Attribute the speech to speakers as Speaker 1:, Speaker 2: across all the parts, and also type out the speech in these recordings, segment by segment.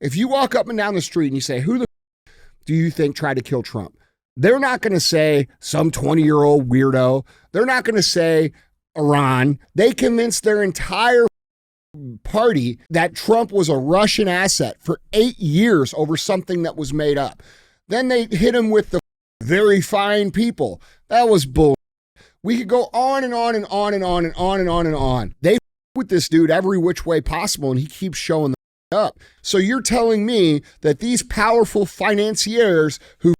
Speaker 1: If you walk up and down the street and you say, who the do you think tried to kill Trump? They're not going to say some 20-year-old weirdo. They're not going to say Iran. They convinced their entire party that Trump was a Russian asset for 8 years over something that was made up. Then they hit him with the very fine people. That was bull. We could go on and on and on and on and on and on and on. They with this dude every which way possible, and he keeps showing up. So you're telling me that these powerful financiers who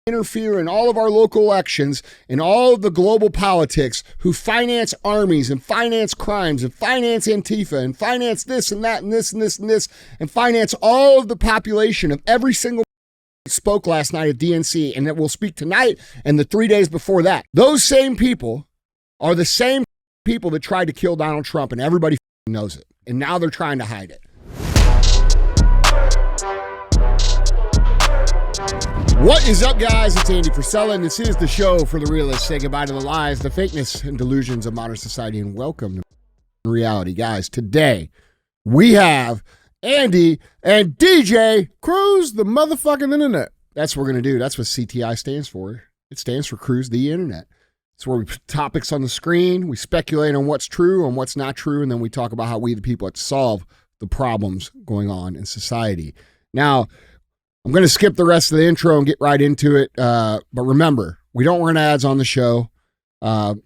Speaker 1: interfere in all of our local elections and all of the global politics, who finance armies and finance crimes and finance Antifa and finance this and that and this and this and this and finance all of the population of every single spoke last night at DNC and that will speak tonight and the 3 days before that. Those same people are the same people that tried to kill Donald Trump, and everybody knows it. And now they're trying to hide it. What is up, guys? It's Andy Frisella, and this is the show for the realists. Say goodbye to the lies, the fakeness, and delusions of modern society, and welcome to reality. Guys, today we have Andy and DJ
Speaker 2: Cruise the motherfucking internet.
Speaker 1: That's what we're going to do. That's what CTI stands for. It stands for Cruise the Internet. It's where we put topics on the screen, we speculate on what's true and what's not true, and then we talk about how we, the people, have to solve the problems going on in society. Now, I'm going to skip the rest of the intro and get right into it. But remember, we don't run ads on the show. And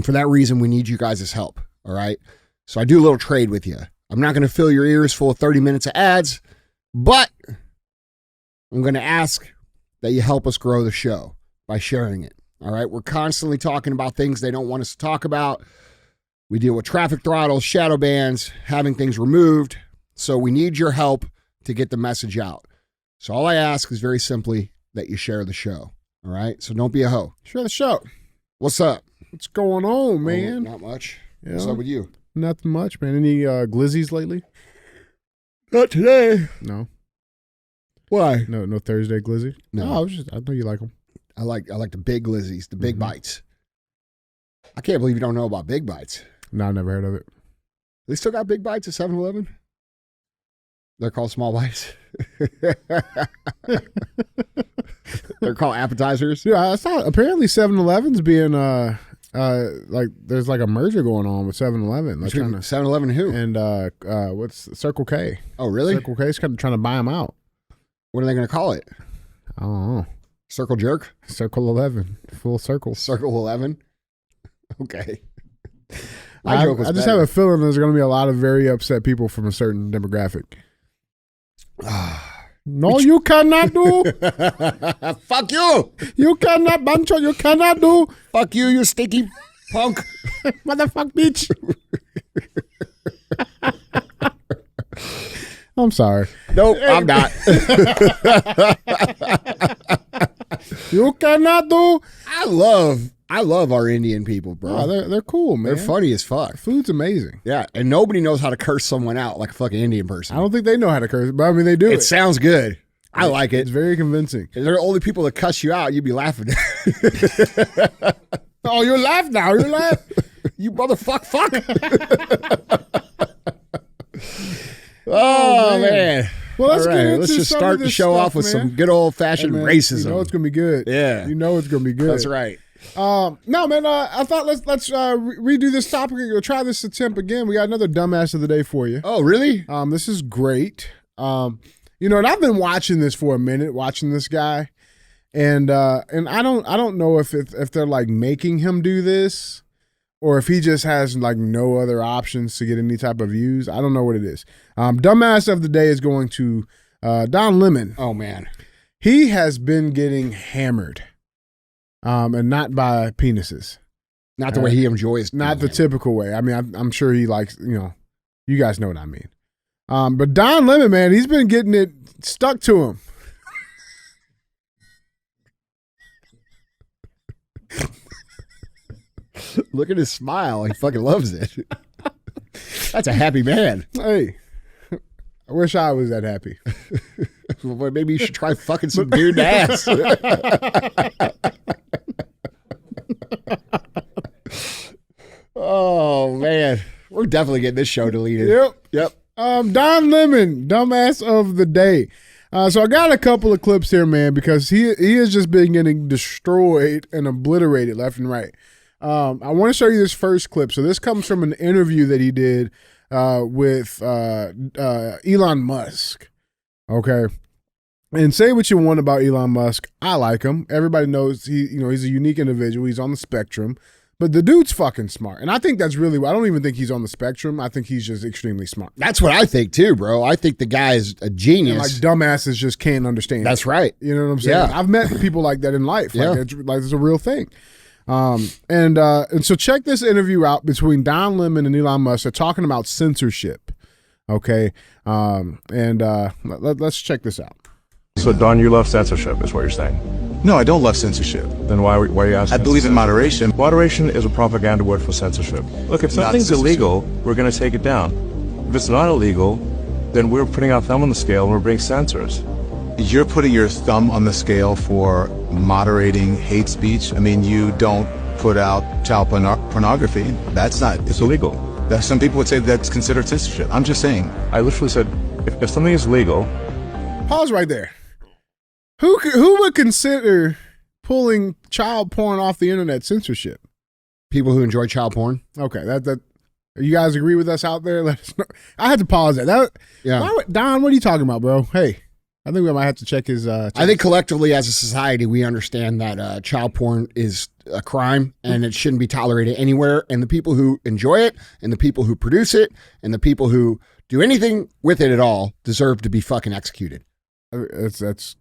Speaker 1: for that reason, we need you guys' help. All right. So I do a little trade with you. I'm not going to fill your ears full of 30 minutes of ads, but I'm going to ask that you help us grow the show by sharing it. All right. We're constantly talking about things they don't want us to talk about. We deal with traffic throttles, shadow bans, having things removed. So we need your help to get the message out. So all I ask is very simply that you share the show. All right. So don't be a hoe.
Speaker 2: Share the show.
Speaker 1: What's up?
Speaker 2: What's going on, man?
Speaker 1: Oh, not much.
Speaker 2: Yeah.
Speaker 1: What's up with you?
Speaker 2: Nothing much, man. Any glizzies lately?
Speaker 1: Not today.
Speaker 2: No.
Speaker 1: Why?
Speaker 2: No Thursday glizzy?
Speaker 1: No.
Speaker 2: I know you like them.
Speaker 1: I like the big glizzies, the big bites. I can't believe you don't know about big bites.
Speaker 2: No, I never heard of it.
Speaker 1: They still got big bites at 7-Eleven? They're called small bites. They're called appetizers.
Speaker 2: Yeah, I saw apparently 7-Eleven's being like there's like a merger going on with 7-Eleven. Like
Speaker 1: 7-Eleven who?
Speaker 2: And what's Circle K?
Speaker 1: Oh, really?
Speaker 2: Circle K's kind of trying to buy them out.
Speaker 1: What are they going to call it?
Speaker 2: I don't know.
Speaker 1: Circle Jerk?
Speaker 2: Circle 11. Full circle.
Speaker 1: Circle 11? Okay.
Speaker 2: I just have a feeling there's going to be a lot of very upset people from a certain demographic. No, you cannot do.
Speaker 1: Fuck you.
Speaker 2: You cannot, Bancho. You cannot do.
Speaker 1: Fuck you, you stinky punk.
Speaker 2: Motherfuck bitch. I'm sorry.
Speaker 1: Nope, I'm not.
Speaker 2: You cannot do.
Speaker 1: I love our Indian people, bro.
Speaker 2: Oh, they're cool, man.
Speaker 1: They're funny as fuck.
Speaker 2: Food's amazing.
Speaker 1: Yeah, and nobody knows how to curse someone out like a fucking Indian person.
Speaker 2: I don't think they know how to curse, but I mean, they do.
Speaker 1: It sounds good. I like it.
Speaker 2: It's very convincing.
Speaker 1: If they're the only people that cuss you out, you'd be laughing.
Speaker 2: Oh, you laugh now. You laugh.
Speaker 1: You motherfuck fuck. Oh, man.
Speaker 2: Well,
Speaker 1: let's just start the show off with some good old-fashioned racism.
Speaker 2: You know it's going to be good.
Speaker 1: Yeah.
Speaker 2: You know it's going to be good.
Speaker 1: That's right.
Speaker 2: No, man, I thought let's redo this topic. We'll try this attempt again. We got another dumbass of the day for you.
Speaker 1: Oh, really?
Speaker 2: This is great. And I've been watching this for a minute, watching this guy, and I don't know if they're like making him do this, or if he just has like no other options to get any type of views. I don't know what it is. Dumbass of the day is going to Don Lemon.
Speaker 1: Oh man,
Speaker 2: he has been getting hammered, and not by penises.
Speaker 1: Not the way he enjoys.
Speaker 2: Not the typical way. I mean, I'm sure he likes. You guys know what I mean. But Don Lemon, man, he's been getting it stuck to him.
Speaker 1: Look at his smile. He fucking loves it. That's a happy man.
Speaker 2: Hey, I wish I was that happy.
Speaker 1: Well, maybe you should try fucking some beard ass. Oh, man. We're definitely getting this show deleted.
Speaker 2: Yep. Don Lemon, dumbass of the day. So I got a couple of clips here, man, because he has just been getting destroyed and obliterated left and right. I want to show you this first clip. So this comes from an interview that he did with Elon Musk. Okay. And say what you want about Elon Musk. I like him. Everybody knows he's a unique individual. He's on the spectrum. But the dude's fucking smart. And I think that's really, I don't even think he's on the spectrum. I think he's just extremely smart.
Speaker 1: That's what I think too, bro. I think the guy is a genius.
Speaker 2: And like dumbasses just can't understand.
Speaker 1: That's right.
Speaker 2: You know what I'm saying? Yeah. I've met people like that in life. Like, it's a real thing. And so check this interview out between Don Lemon and Elon Musk. They're talking about censorship. Okay. Let's check this out.
Speaker 3: So Don, you love censorship is what you're saying.
Speaker 4: No, I don't love censorship.
Speaker 3: Then why are you asking?
Speaker 4: I believe in moderation.
Speaker 3: Moderation is a propaganda word for censorship. Look, if something's illegal, we're going to take it down. If it's not illegal, then we're putting our thumb on the scale and we're being censors.
Speaker 4: You're putting your thumb on the scale for moderating hate speech. I mean, you don't put out child pornography. That's not...
Speaker 3: It's illegal.
Speaker 4: Some people would say that's considered censorship. I'm just saying.
Speaker 3: I literally said, if something is legal...
Speaker 2: Pause right there. Who would consider pulling child porn off the internet censorship?
Speaker 1: People who enjoy child porn.
Speaker 2: Okay, that you guys agree with us out there? Let us know. I had to pause that. Don, what are you talking about, bro? Hey, I think we might have to check his. I
Speaker 1: think collectively as a society we understand that child porn is a crime and it shouldn't be tolerated anywhere. And the people who enjoy it, and the people who produce it, and the people who do anything with it at all deserve to be fucking executed.
Speaker 2: That's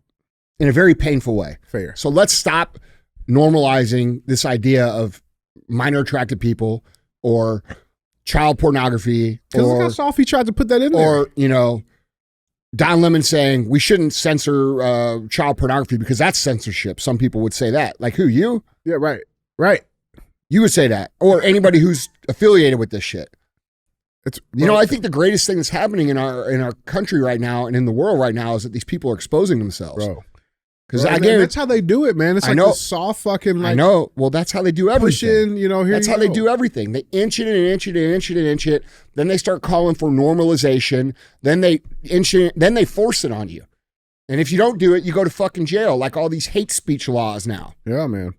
Speaker 1: in a very painful way.
Speaker 2: Fair.
Speaker 1: So let's stop normalizing this idea of minor attracted people or child pornography.
Speaker 2: Because look how soft he tried to put that in there.
Speaker 1: Or, Don Lemon saying we shouldn't censor child pornography because that's censorship. Some people would say that. Like who, you?
Speaker 2: Yeah, right. Right.
Speaker 1: You would say that. Or anybody who's affiliated with this shit. I think the greatest thing that's happening in our country right now and in the world right now is that these people are exposing themselves.
Speaker 2: Bro.
Speaker 1: Because
Speaker 2: that's how they do it, man. It's like this soft fucking. Like,
Speaker 1: I know. Well, that's how they do everything.
Speaker 2: Pushing,
Speaker 1: that's how they do everything. They inch it and inch it and inch it and inch it. Then they start calling for normalization. Then they inch it. Then they force it on you. And if you don't do it, you go to fucking jail. Like all these hate speech laws now.
Speaker 2: Yeah, man.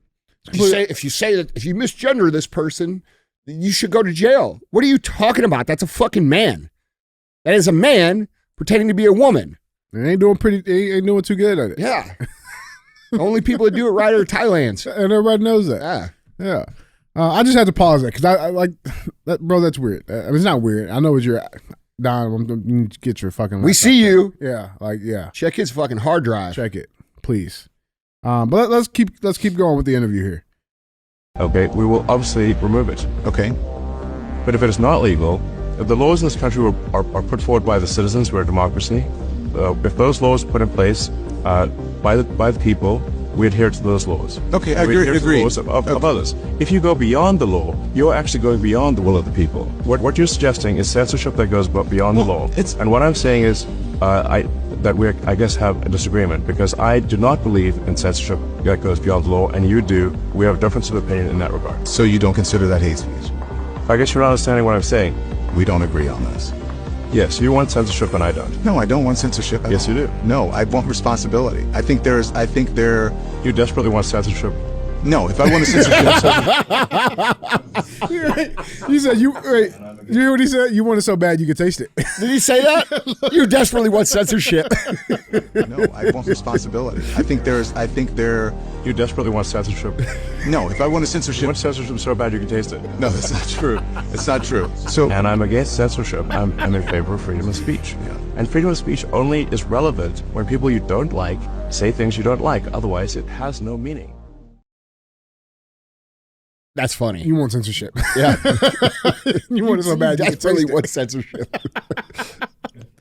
Speaker 1: If you say that if you misgender this person, you should go to jail. What are you talking about? That's a fucking man. That is a man pretending to be a woman.
Speaker 2: They ain't doing too good at it.
Speaker 1: Yeah. The only people that do it right are Thailands.
Speaker 2: And everybody knows that. Yeah. I just had to pause that because I like that, bro. That's weird. I mean, it's not weird. I know what you're. Don, get your fucking.
Speaker 1: We see you.
Speaker 2: Yeah.
Speaker 1: Check his fucking hard drive.
Speaker 2: Check it, please. But let's keep going with the interview here.
Speaker 3: Okay, we will obviously remove it.
Speaker 4: Okay.
Speaker 3: But if it is not legal, if the laws in this country are put forward by the citizens, we're a democracy. If those laws are put in place by the people, we adhere to those laws.
Speaker 4: Okay, I
Speaker 3: agree.
Speaker 4: agree.
Speaker 3: The laws of others. If you go beyond the law, you're actually going beyond the will of the people. What you're suggesting is censorship that goes beyond the law. And what I'm saying is that we, I guess, have a disagreement because I do not believe in censorship that goes beyond the law, and you do. We have a difference of opinion in that regard.
Speaker 4: So you don't consider that hate speech?
Speaker 3: I guess you're not understanding what I'm saying.
Speaker 4: We don't agree on this.
Speaker 3: Yes, you want censorship and I don't.
Speaker 4: No, I don't want censorship.
Speaker 3: Yes, you do.
Speaker 4: No, I want responsibility.
Speaker 3: You desperately want censorship.
Speaker 4: No, if I want to censor
Speaker 2: You said you hear what he said? You want it so bad you can taste it.
Speaker 1: Did he say that? You desperately want censorship.
Speaker 4: No, I want responsibility.
Speaker 3: You desperately want censorship.
Speaker 4: No, if I want to censorship.
Speaker 3: You want censorship so bad you can taste it.
Speaker 4: No, that's not true. It's not true.
Speaker 3: And I'm against censorship. I'm in favor of freedom of speech.
Speaker 4: Yeah.
Speaker 3: And freedom of speech only is relevant when people you don't like say things you don't like. Otherwise, it has no meaning.
Speaker 1: That's funny.
Speaker 2: You want censorship.
Speaker 1: Yeah.
Speaker 2: You want it so bad.
Speaker 1: You desperately want censorship.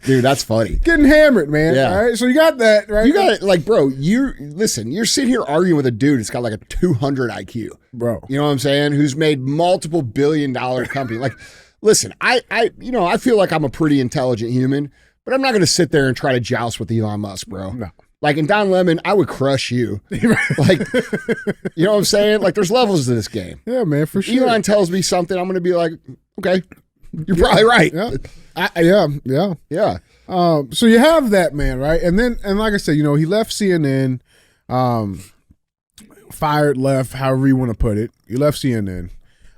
Speaker 1: Dude, that's funny.
Speaker 2: Getting hammered, man.
Speaker 1: Yeah.
Speaker 2: All right, so you got that, right?
Speaker 1: You got it. Like, bro, you're sitting here arguing with a dude that's got like a 200 IQ.
Speaker 2: Bro.
Speaker 1: You know what I'm saying? Who's made multiple billion-dollar company. Like, listen, I feel like I'm a pretty intelligent human, but I'm not going to sit there and try to joust with Elon Musk, bro.
Speaker 2: No.
Speaker 1: Like in Don Lemon, I would crush you. Like, you know what I'm saying? Like, there's levels to this game.
Speaker 2: Yeah, man, for sure.
Speaker 1: Elon tells me something, I'm going to be like, okay. You're probably right.
Speaker 2: Yeah. So you have that man, right? And like I said, he left CNN, fired, left, however you want to put it. He left CNN.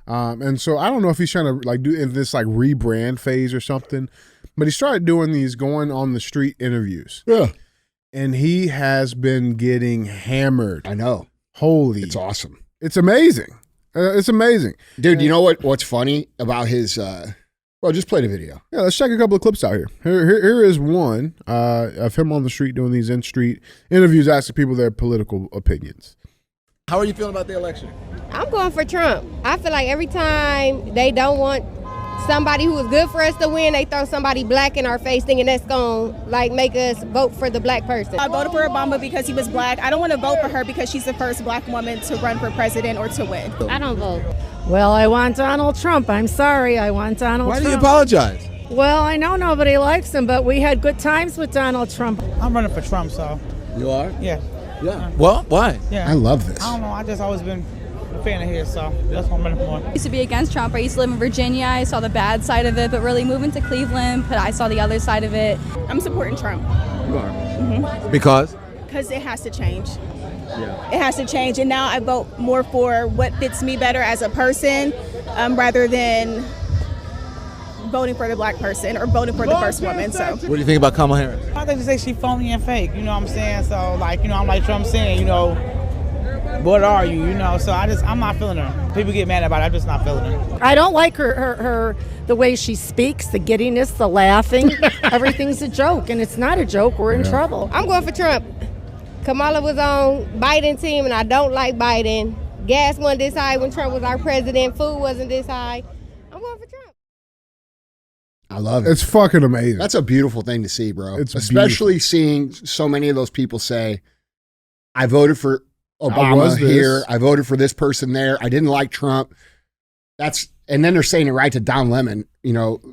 Speaker 2: And so I don't know if he's trying to do in this rebrand phase or something, but he started doing these going on the street interviews.
Speaker 1: Yeah.
Speaker 2: And he has been getting hammered.
Speaker 1: I know.
Speaker 2: Holy.
Speaker 1: It's awesome.
Speaker 2: It's amazing. It's amazing.
Speaker 1: Dude, you know what's funny about his well, just play the video.
Speaker 2: Yeah, let's check a couple of clips out here. Here is one of him on the street doing these in-street interviews, asking people their political opinions.
Speaker 5: How are you feeling about the election?
Speaker 6: I'm going for Trump. I feel like every time they don't want somebody who is good for us to win, they throw somebody black in our face thinking that's going to make us vote for the black person.
Speaker 7: I voted for Obama because he was black. I don't want to vote for her because she's the first black woman to run for president or to win.
Speaker 6: I don't vote.
Speaker 8: Well, I want Donald Trump. I'm sorry. I want Donald Trump.
Speaker 5: Why do you apologize?
Speaker 8: Well, I know nobody likes him, but we had good times with Donald Trump.
Speaker 9: I'm running for Trump, so.
Speaker 5: You are?
Speaker 9: Yeah.
Speaker 5: Yeah. Well, why?
Speaker 9: Yeah.
Speaker 1: I love this.
Speaker 9: I don't know. I just always been a fan of his, so that's what I'm running for.
Speaker 10: I used to be against Trump. I used to live in Virginia. I saw the bad side of it, but really moving to Cleveland, but I saw the other side of it.
Speaker 7: I'm supporting Trump.
Speaker 5: You are. Because?
Speaker 7: Because it has to change.
Speaker 5: Yeah.
Speaker 7: It has to change, and now I vote more for what fits me better as a person rather than voting for the black person or voting for the first woman. So.
Speaker 5: What do you think about Kamala Harris?
Speaker 9: I think they say she phony and fake, you know what I'm saying? So, I'm like Trump saying, what are you, So I'm not feeling her. People get mad about it, I'm just not feeling her.
Speaker 8: I don't like her the way she speaks, the giddiness, the laughing. Everything's a joke, and it's not a joke. We're in trouble.
Speaker 6: I'm going for Trump. Kamala was on Biden's team, and I don't like Biden. Gas wasn't this high when Trump was our president. Food wasn't this high. I'm going for Trump.
Speaker 1: I love it.
Speaker 2: It's fucking amazing.
Speaker 1: That's a beautiful thing to see, bro.
Speaker 2: It's
Speaker 1: especially seeing so many of those people say, I voted for Obama here. I voted for this person there. I didn't like Trump. And then they're saying it right to Don Lemon,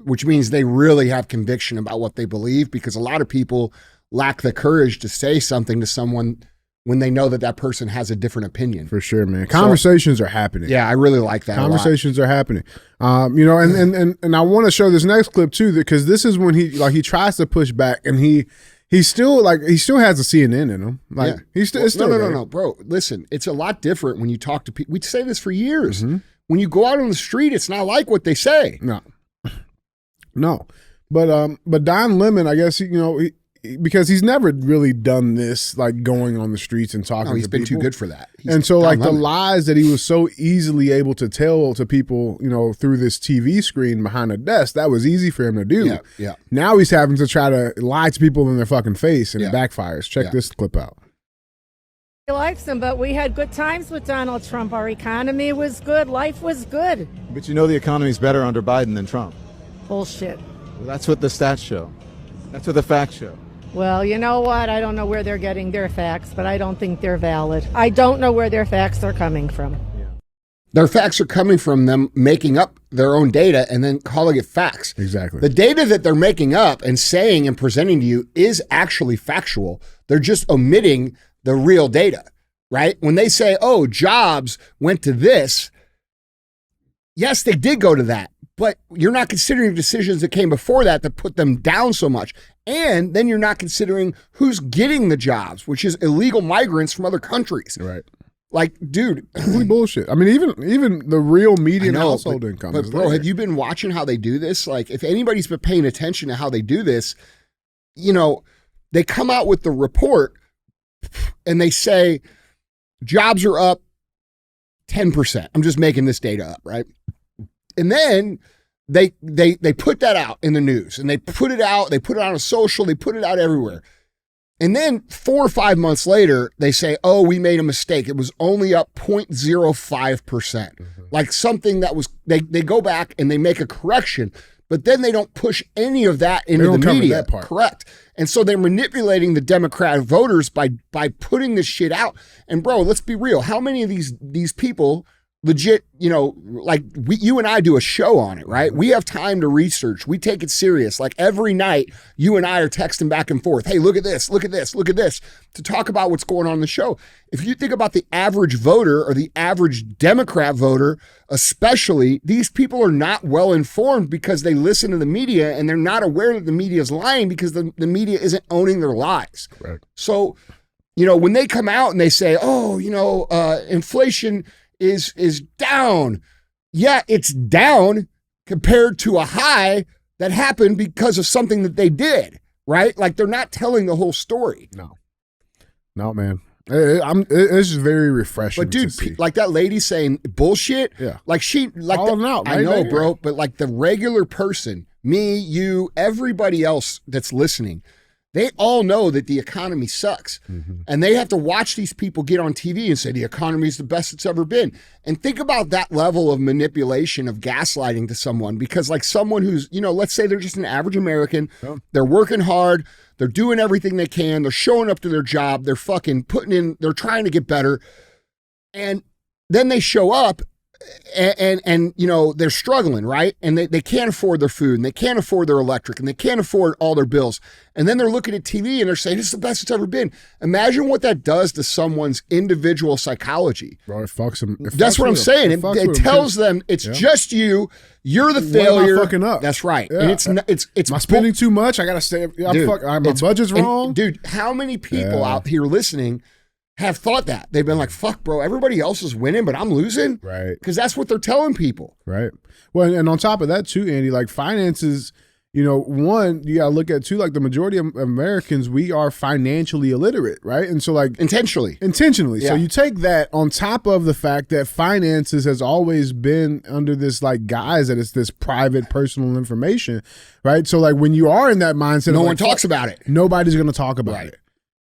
Speaker 1: which means they really have conviction about what they believe, because a lot of people lack the courage to say something to someone when they know that person has a different opinion.
Speaker 2: For sure, man. Conversations are happening.
Speaker 1: Yeah, I really like that.
Speaker 2: Conversations are happening. And I want to show this next clip too, because this is when he tries to push back, and he still has a CNN in him. He's still
Speaker 1: no, bro. Listen, it's a lot different when you talk to people. We say this for years. Mm-hmm. When you go out on the street, it's not like what they say.
Speaker 2: No. But Don Lemon, I guess because he's never really done this, going on the streets and talking to people.
Speaker 1: He's been too good for that.
Speaker 2: And so the lies that he was so easily able to tell to people, through this TV screen behind a desk, that was easy for him to do.
Speaker 1: Yeah.
Speaker 2: Now he's having to try to lie to people in their fucking face, and it backfires. Check this clip out.
Speaker 8: He likes him, but we had good times with Donald Trump. Our economy was good. Life was good.
Speaker 5: But the economy's better under Biden than Trump.
Speaker 8: Bullshit.
Speaker 5: Well, that's what the stats show. That's what the facts show.
Speaker 8: Well, you know what? I don't know where they're getting their facts, but I don't think they're valid. I don't know where their facts are coming from.
Speaker 5: Yeah.
Speaker 1: Their facts are coming from them making up their own data and then calling it facts.
Speaker 2: Exactly.
Speaker 1: The data that they're making up and saying and presenting to you is actually factual. They're just omitting the real data, right? When they say, oh, jobs went to this, yes, they did go to that, but you're not considering decisions that came before that put them down so much. And then you're not considering who's getting the jobs, which is illegal migrants from other countries.
Speaker 2: Right.
Speaker 1: Dude.
Speaker 2: Complete bullshit. I mean, even the real median household income.
Speaker 1: But bro, have you been watching how they do this? If anybody's been paying attention to how they do this, they come out with the report and they say jobs are up 10%. I'm just making this data up, right? And then they put that out in the news, and they put it out on social, they put it out everywhere. And then 4 or 5 months later, they say, oh, we made a mistake. It was only up 0.05%. Mm-hmm. Something that was, they go back and they make a correction, but then they don't push any of that into the media.
Speaker 2: That part.
Speaker 1: Correct. And so they're manipulating the Democratic voters by putting this shit out. And bro, let's be real. How many of these people legit, like you and I do a show on it, right? We have time to research. We take it serious. Like every night, you and I are texting back and forth. Hey, look at this, look at this, look at this, to talk about what's going on in the show. If you think about the average voter or the average Democrat voter, especially, these people are not well informed because they listen to the media and they're not aware that the media is lying because the media isn't owning their lives.
Speaker 2: Correct.
Speaker 1: So, when they come out and they say, oh, inflation is down. Yeah, it's down compared to a high that happened because of something that they did, right? Like they're not telling the whole story.
Speaker 2: No, man. It's just very refreshing.
Speaker 1: But dude, like that lady saying bullshit.
Speaker 2: Yeah.
Speaker 1: Like
Speaker 2: Calling out,
Speaker 1: I
Speaker 2: right?
Speaker 1: know, bro. But like the regular person, me, you, everybody else that's listening, they all know that the economy sucks.
Speaker 2: Mm-hmm.
Speaker 1: And they have to watch these people get on TV and say the economy is the best it's ever been. And think about that level of manipulation, of gaslighting to someone, because like someone who's, let's say they're just an average American, they're working hard, they're doing everything they can, they're showing up to their job, they're fucking they're trying to get better. And then they show up and they're struggling, right? And they can't afford their food and they can't afford their electric and they can't afford all their bills. And then they're looking at TV and they're saying, this is the best it's ever been. Imagine what that does to someone's individual psychology.
Speaker 2: Bro, it fucks them.
Speaker 1: That's what I'm saying. It tells them it's just you. You're the failure.
Speaker 2: What am I fucking up?
Speaker 1: That's right.
Speaker 2: Yeah.
Speaker 1: And it's
Speaker 2: am I spending too much? I gotta stay. My budget's wrong.
Speaker 1: Dude, how many people out here listening have thought that? They've been like, fuck, bro, everybody else is winning, but I'm losing.
Speaker 2: Right.
Speaker 1: Because that's what they're telling people.
Speaker 2: Right. Well, and on top of that too, Andy, like finances, one, you gotta look at too, like the majority of Americans, we are financially illiterate, right? And so like
Speaker 1: intentionally.
Speaker 2: Yeah. So you take that on top of the fact that finances has always been under this like guise that it's this private personal information, right? So like when you are in that mindset,
Speaker 1: no one talks about it.
Speaker 2: Nobody's gonna talk about it.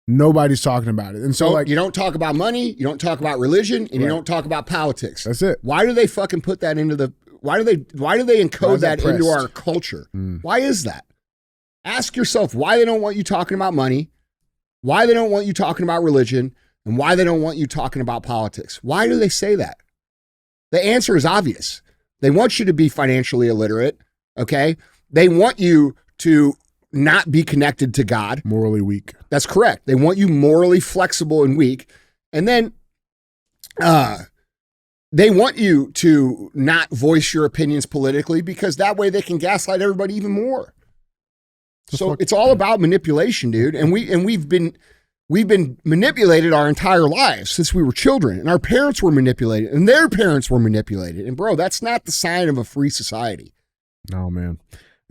Speaker 2: Nobody's talking about it. And so like
Speaker 1: you don't talk about money, you don't talk about religion, and you don't talk about politics.
Speaker 2: That's it.
Speaker 1: Why do they fucking put that into why do they encode that into our culture? Why is that? Ask yourself why they don't want you talking about money, why they don't want you talking about religion, and why they don't want you talking about politics. Why do they say that? The answer is obvious. They want you to be financially illiterate, okay? They want you to not be connected to God.
Speaker 2: Morally weak.
Speaker 1: That's correct. They want you morally flexible and weak. And then they want you to not voice your opinions politically because that way they can gaslight everybody even more. So it's all about manipulation, dude. And we've been manipulated our entire lives since we were children. And our parents were manipulated and their parents were manipulated. And bro, that's not the sign of a free society.
Speaker 2: No, man.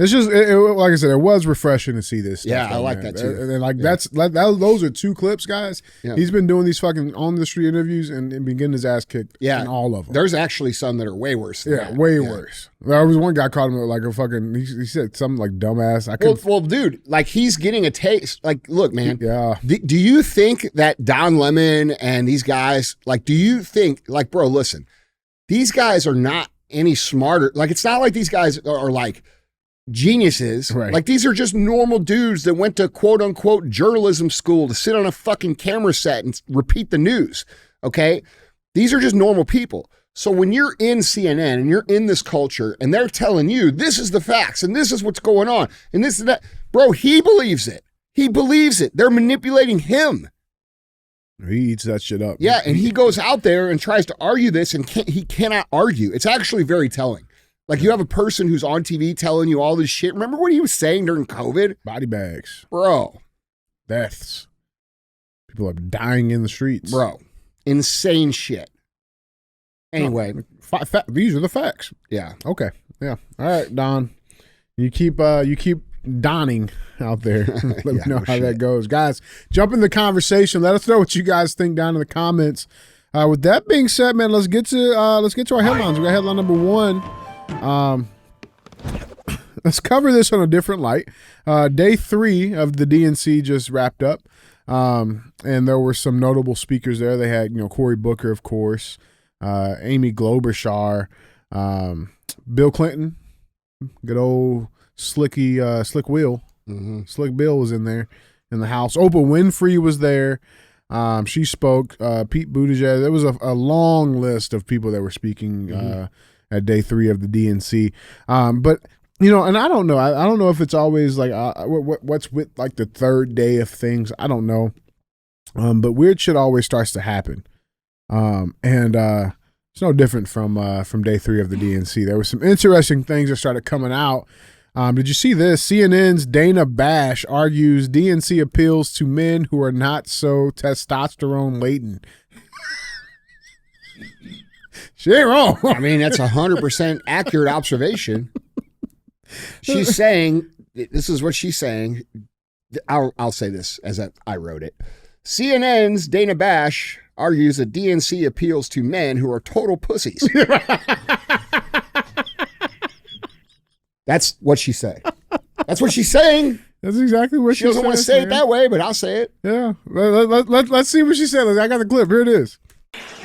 Speaker 2: It's just like I said, it was refreshing to see this stuff.
Speaker 1: Yeah, I like that too.
Speaker 2: And like those are two clips, guys. Yeah. He's been doing these fucking on the street interviews and been getting his ass kicked. In all of them.
Speaker 1: There's actually some that are way worse.
Speaker 2: Way worse. There was one guy called him like a fucking. He said something like dumbass.
Speaker 1: Well, dude, like he's getting a taste. Like, look, man.
Speaker 2: Yeah.
Speaker 1: Do you think that Don Lemon and these guys, like, do you think, like, bro, listen, these guys are not any smarter. Like, it's not like these guys are like geniuses.
Speaker 2: Right.
Speaker 1: Like these are just normal dudes that went to quote unquote journalism school to sit on a fucking camera set and repeat the news. Okay. These are just normal people. So when you're in CNN and you're in this culture and they're telling you this is the facts and this is what's going on and this and that, bro, he believes it. He believes it. They're manipulating him.
Speaker 2: He eats that shit up.
Speaker 1: Yeah. And he goes out there and tries to argue this and he cannot argue. It's actually very telling. Like you have a person who's on TV telling you all this shit. Remember what he was saying during COVID?
Speaker 2: Body bags.
Speaker 1: Bro.
Speaker 2: Deaths. People are dying in the streets.
Speaker 1: Bro. Insane shit. Anyway.
Speaker 2: These are the facts.
Speaker 1: Yeah.
Speaker 2: Okay. Yeah. All right, Don. You keep donning out there. Let me know how that goes. Guys, jump in the conversation. Let us know what you guys think down in the comments. With that being said, man, let's get to our headlines. We got headline number 1. Let's cover this on a different light. Day 3 of the DNC just wrapped up, and there were some notable speakers there. They had, Cory Booker, of course, Amy Klobuchar, Bill Clinton, good old Slick Will, Slick Bill was in there in the house. Oprah Winfrey was there. She spoke. Pete Buttigieg. There was a long list of people that were speaking at day 3 of the DNC. But and I don't know. I don't know if it's always like what's with like the third day of things. I don't know. But weird shit always starts to happen. It's no different from day 3 of the DNC. There were some interesting things that started coming out. Did you see this? CNN's Dana Bash argues DNC appeals to men who are not so testosterone laden. She ain't wrong.
Speaker 1: I mean, that's 100% accurate observation. She's saying, this is what she's saying. I'll say this as I wrote it. CNN's Dana Bash argues that DNC appeals to men who are total pussies. That's what she said. That's what she's saying.
Speaker 2: That's exactly what
Speaker 1: she doesn't want to say it that way, but I'll say it.
Speaker 2: Yeah. Let's see what she said. I got the clip. Here it is.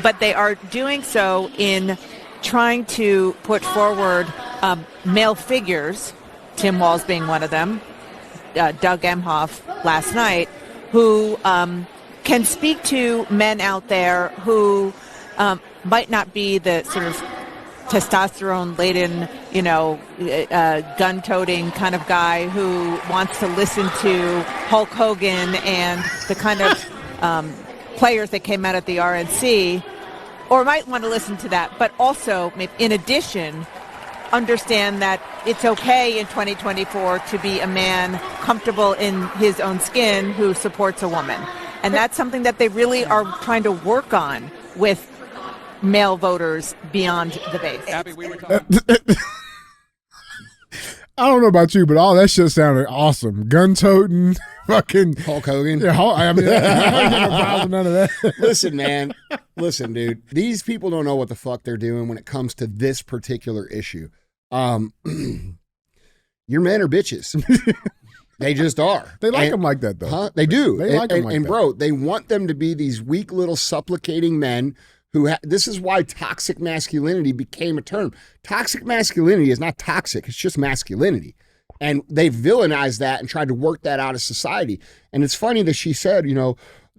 Speaker 11: But they are doing so in trying to put forward male figures, Tim Walz being one of them, Doug Emhoff last night, who can speak to men out there who might not be the sort of testosterone-laden, gun-toting kind of guy who wants to listen to Hulk Hogan and the kind of players that came out at the RNC, or might want to listen to that, but also, in addition, understand that it's okay in 2024 to be a man comfortable in his own skin who supports a woman. And that's something that they really are trying to work on with male voters beyond the base.
Speaker 2: I don't know about you, but all that shit sounded awesome. Gun-toting, fucking
Speaker 1: Hulk Hogan.
Speaker 2: Yeah, I mean, I don't have a problem with none of that.
Speaker 1: Listen, man. Listen, dude. These people don't know what the fuck they're doing when it comes to this particular issue. Your men are bitches. They just are.
Speaker 2: They like them like that, though.
Speaker 1: Huh? They do.
Speaker 2: They like them like that.
Speaker 1: And, bro, they want them to be these weak little supplicating men who this is why toxic masculinity became a term. Toxic masculinity is not toxic. It's just masculinity. And they villainized that and tried to work that out of society. And it's funny that she said, in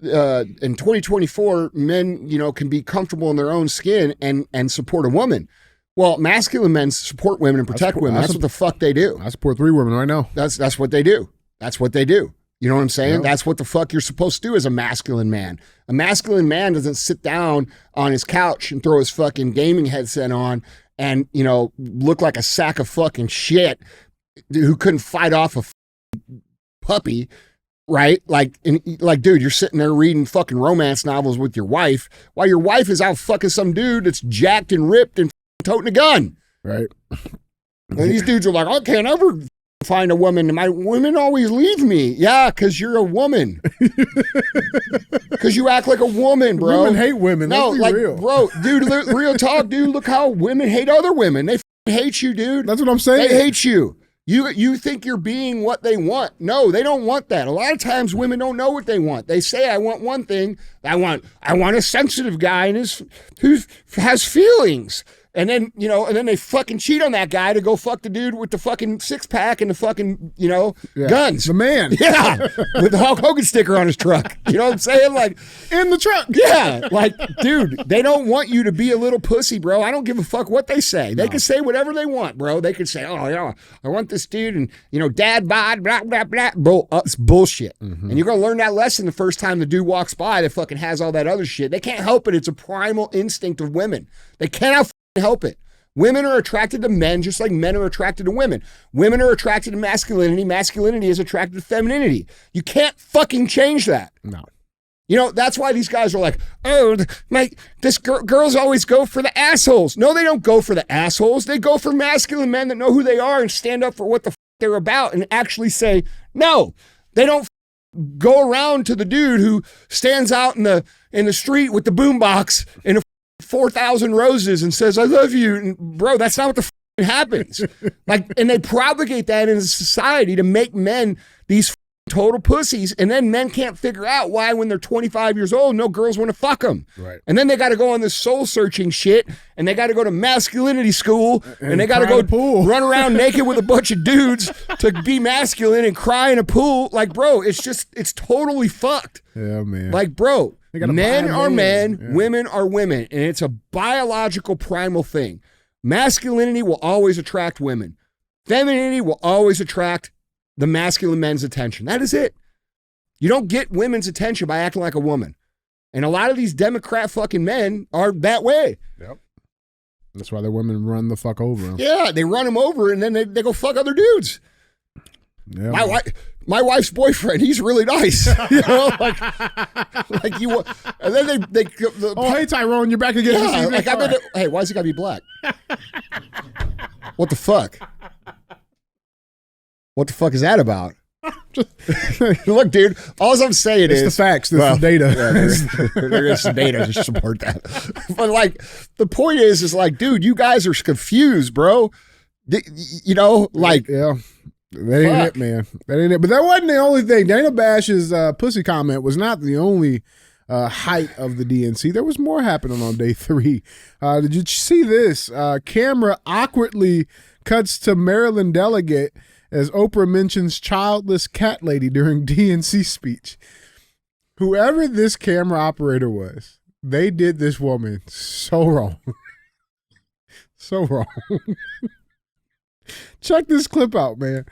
Speaker 1: 2024, men, can be comfortable in their own skin and support a woman. Well, masculine men support women and protect women. That's what the fuck they do.
Speaker 2: I support 3 women right now.
Speaker 1: That's what they do. That's what they do. You know what I'm saying?
Speaker 2: Yeah.
Speaker 1: That's what the fuck you're supposed to do as a masculine man. A masculine man doesn't sit down on his couch and throw his fucking gaming headset on and, look like a sack of fucking shit who couldn't fight off a puppy, right? Like, dude, you're sitting there reading fucking romance novels with your wife while your wife is out fucking some dude that's jacked and ripped and toting a gun.
Speaker 2: Right.
Speaker 1: And these dudes are like, I can't ever find a woman. My women always leave me. Yeah, because you're a woman. Because you act like a woman, bro.
Speaker 2: Women hate women.
Speaker 1: No,
Speaker 2: Let's be
Speaker 1: like,
Speaker 2: real.
Speaker 1: bro, dude, real talk, dude. Look how women hate other women. They hate you, dude.
Speaker 2: That's what I'm saying.
Speaker 1: They hate you. You think you're being what they want. No, they don't want that. A lot of times women don't know what they want. They say, I want one thing. I want a sensitive guy who has feelings. And then, and then they fucking cheat on that guy to go fuck the dude with the fucking 6-pack and the fucking, guns.
Speaker 2: The man.
Speaker 1: Yeah. With the Hulk Hogan sticker on his truck. You know what I'm saying? Like,
Speaker 2: in the truck.
Speaker 1: Yeah. Like, dude, they don't want you to be a little pussy, bro. I don't give a fuck what they say. They can say whatever they want, bro. They can say, I want this dude and, dad bod, blah, blah, blah. It's bullshit. Mm-hmm. And you're going to learn that lesson the first time the dude walks by that fucking has all that other shit. They can't help it. It's a primal instinct of women. They cannot help it. Women are attracted to men just like men are attracted to women. Women are attracted to masculinity. Masculinity is attracted to femininity. You can't fucking change that.
Speaker 2: No.
Speaker 1: That's why these guys are like, girls always go for the assholes. No, they don't go for the assholes. They go for masculine men that know who they are and stand up for what the they're about and actually say, no. They don't go around to the dude who stands out in the street with the boombox in a 4,000 roses and says, I love you. And bro, that's not what the happens. And they propagate that in society to make men these total pussies, and then men can't figure out why when they're 25 years old, no girls want to fuck them.
Speaker 2: Right.
Speaker 1: And then they got to go on this soul-searching shit, and they got to go to masculinity school, and they got to go run around naked with a bunch of dudes to be masculine and cry in a pool. Like, bro, it's totally fucked.
Speaker 2: Yeah, man.
Speaker 1: Like, bro, men are men,
Speaker 2: yeah.
Speaker 1: women are women, and it's a biological primal thing. Masculinity will always attract women. Femininity will always attract the masculine men's attention. That is it. You don't get women's attention by acting like a woman. And a lot of these Democrat fucking men are that way.
Speaker 2: Yep. That's why the women run the fuck over them.
Speaker 1: Yeah, they run them over and then they go fuck other dudes.
Speaker 2: Yeah,
Speaker 1: my wife's boyfriend, he's really nice. You know, like you. And then they
Speaker 2: hey Tyrone, you're back again.
Speaker 1: Yeah, like hey, why is he gotta be black? What the fuck? What the fuck is that about? Look, dude, all I'm saying is...
Speaker 2: It's the facts. This is data.
Speaker 1: Yeah, there is some data to support that. But, like, the point is like, dude, you guys are confused, bro. You know, like...
Speaker 2: Yeah. That ain't it, man. That ain't it. But that wasn't the only thing. Dana Bash's pussy comment was not the only height of the DNC. There was more happening on day 3. Did you see this? Camera awkwardly cuts to Maryland delegate as Oprah mentions childless cat lady during DNC speech. Whoever this camera operator was, they did this woman so wrong. So wrong. Check this clip out, man.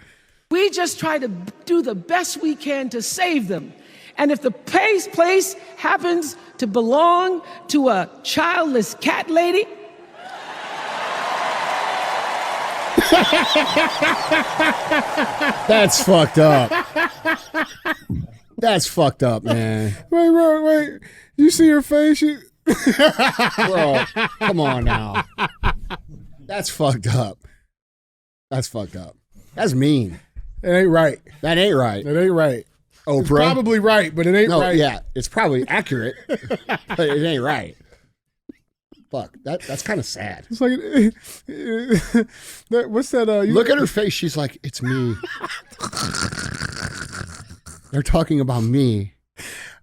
Speaker 12: We just try to do the best we can to save them. And if the place happens to belong to a childless cat lady,
Speaker 1: that's fucked up. That's fucked up, man.
Speaker 2: Wait. You see her face?
Speaker 1: Bro, come on now. That's fucked up. That's fucked up. That's mean.
Speaker 2: It ain't right.
Speaker 1: That ain't right.
Speaker 2: It ain't right.
Speaker 1: Oprah.
Speaker 2: It's probably right, but it ain't right.
Speaker 1: Yeah, it's probably accurate, but it ain't right. Fuck, that's kind of sad.
Speaker 2: It's like, what's that?
Speaker 1: Look at her face. She's like, it's me. They're talking about me.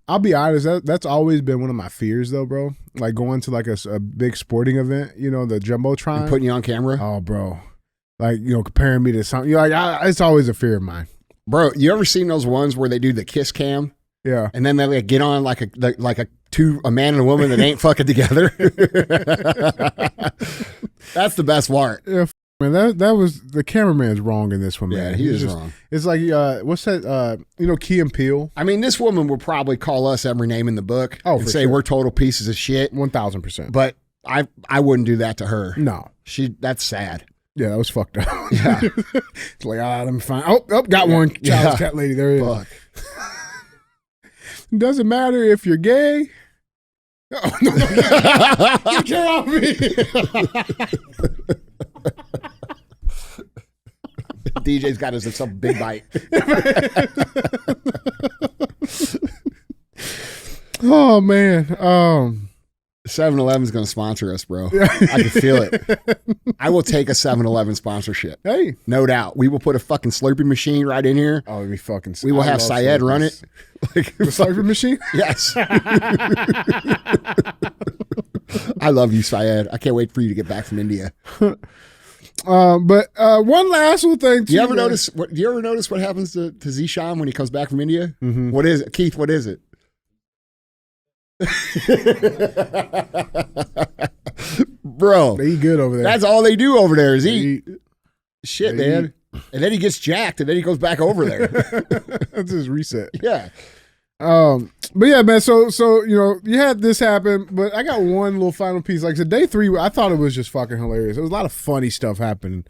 Speaker 2: I'll be honest. That's always been one of my fears, though, bro. Like going to like a big sporting event, you know, the Jumbotron.
Speaker 1: And putting you on camera.
Speaker 2: Oh, bro. Like, you know, comparing me to something. You're like, it's always a fear of mine.
Speaker 1: Bro, you ever seen those ones where they do the kiss cam?
Speaker 2: Yeah.
Speaker 1: And then they like get on like a man and a woman that ain't fucking together. That's the best part.
Speaker 2: Yeah, man. That was the cameraman's wrong in this one, man.
Speaker 1: Yeah, he is wrong.
Speaker 2: It's like what's that? You know, Key and Peele.
Speaker 1: I mean, this woman will probably call us every name in the book and say we're total pieces of shit.
Speaker 2: 1000%.
Speaker 1: But I wouldn't do that to her.
Speaker 2: No,
Speaker 1: that's sad.
Speaker 2: Yeah, that was fucked up.
Speaker 1: Yeah.
Speaker 2: It's like, let me find. Oh, got one. Child's cat lady. There it is.
Speaker 1: Fuck.
Speaker 2: Doesn't matter if you're gay. Oh, no. Get off me.
Speaker 1: DJ's got us some big bite.
Speaker 2: Oh, man.
Speaker 1: 7-Eleven's going to sponsor us, bro. I can feel it. I will take a 7-Eleven sponsorship.
Speaker 2: Hey.
Speaker 1: No doubt. We will put a fucking Slurpee machine right in here.
Speaker 2: Oh, it'd be fucking...
Speaker 1: We will have Syed run it.
Speaker 2: Like, the Slurpee machine?
Speaker 1: Yes. I love you, Syed. I can't wait for you to get back from India.
Speaker 2: But one last little thing.
Speaker 1: Do you ever notice what happens to Zishan when he comes back from India?
Speaker 2: Mm-hmm.
Speaker 1: What is it? Keith, what is it? Bro,
Speaker 2: they eat good over there.
Speaker 1: That's all they do over there is eat.
Speaker 2: Shit,
Speaker 1: man. And then he gets jacked and then he goes back over there.
Speaker 2: That's his reset.
Speaker 1: Yeah.
Speaker 2: But yeah, man, so you know, you had this happen, but I got one little final piece. Like I said, day 3, I thought it was just fucking hilarious. There was a lot of funny stuff happening.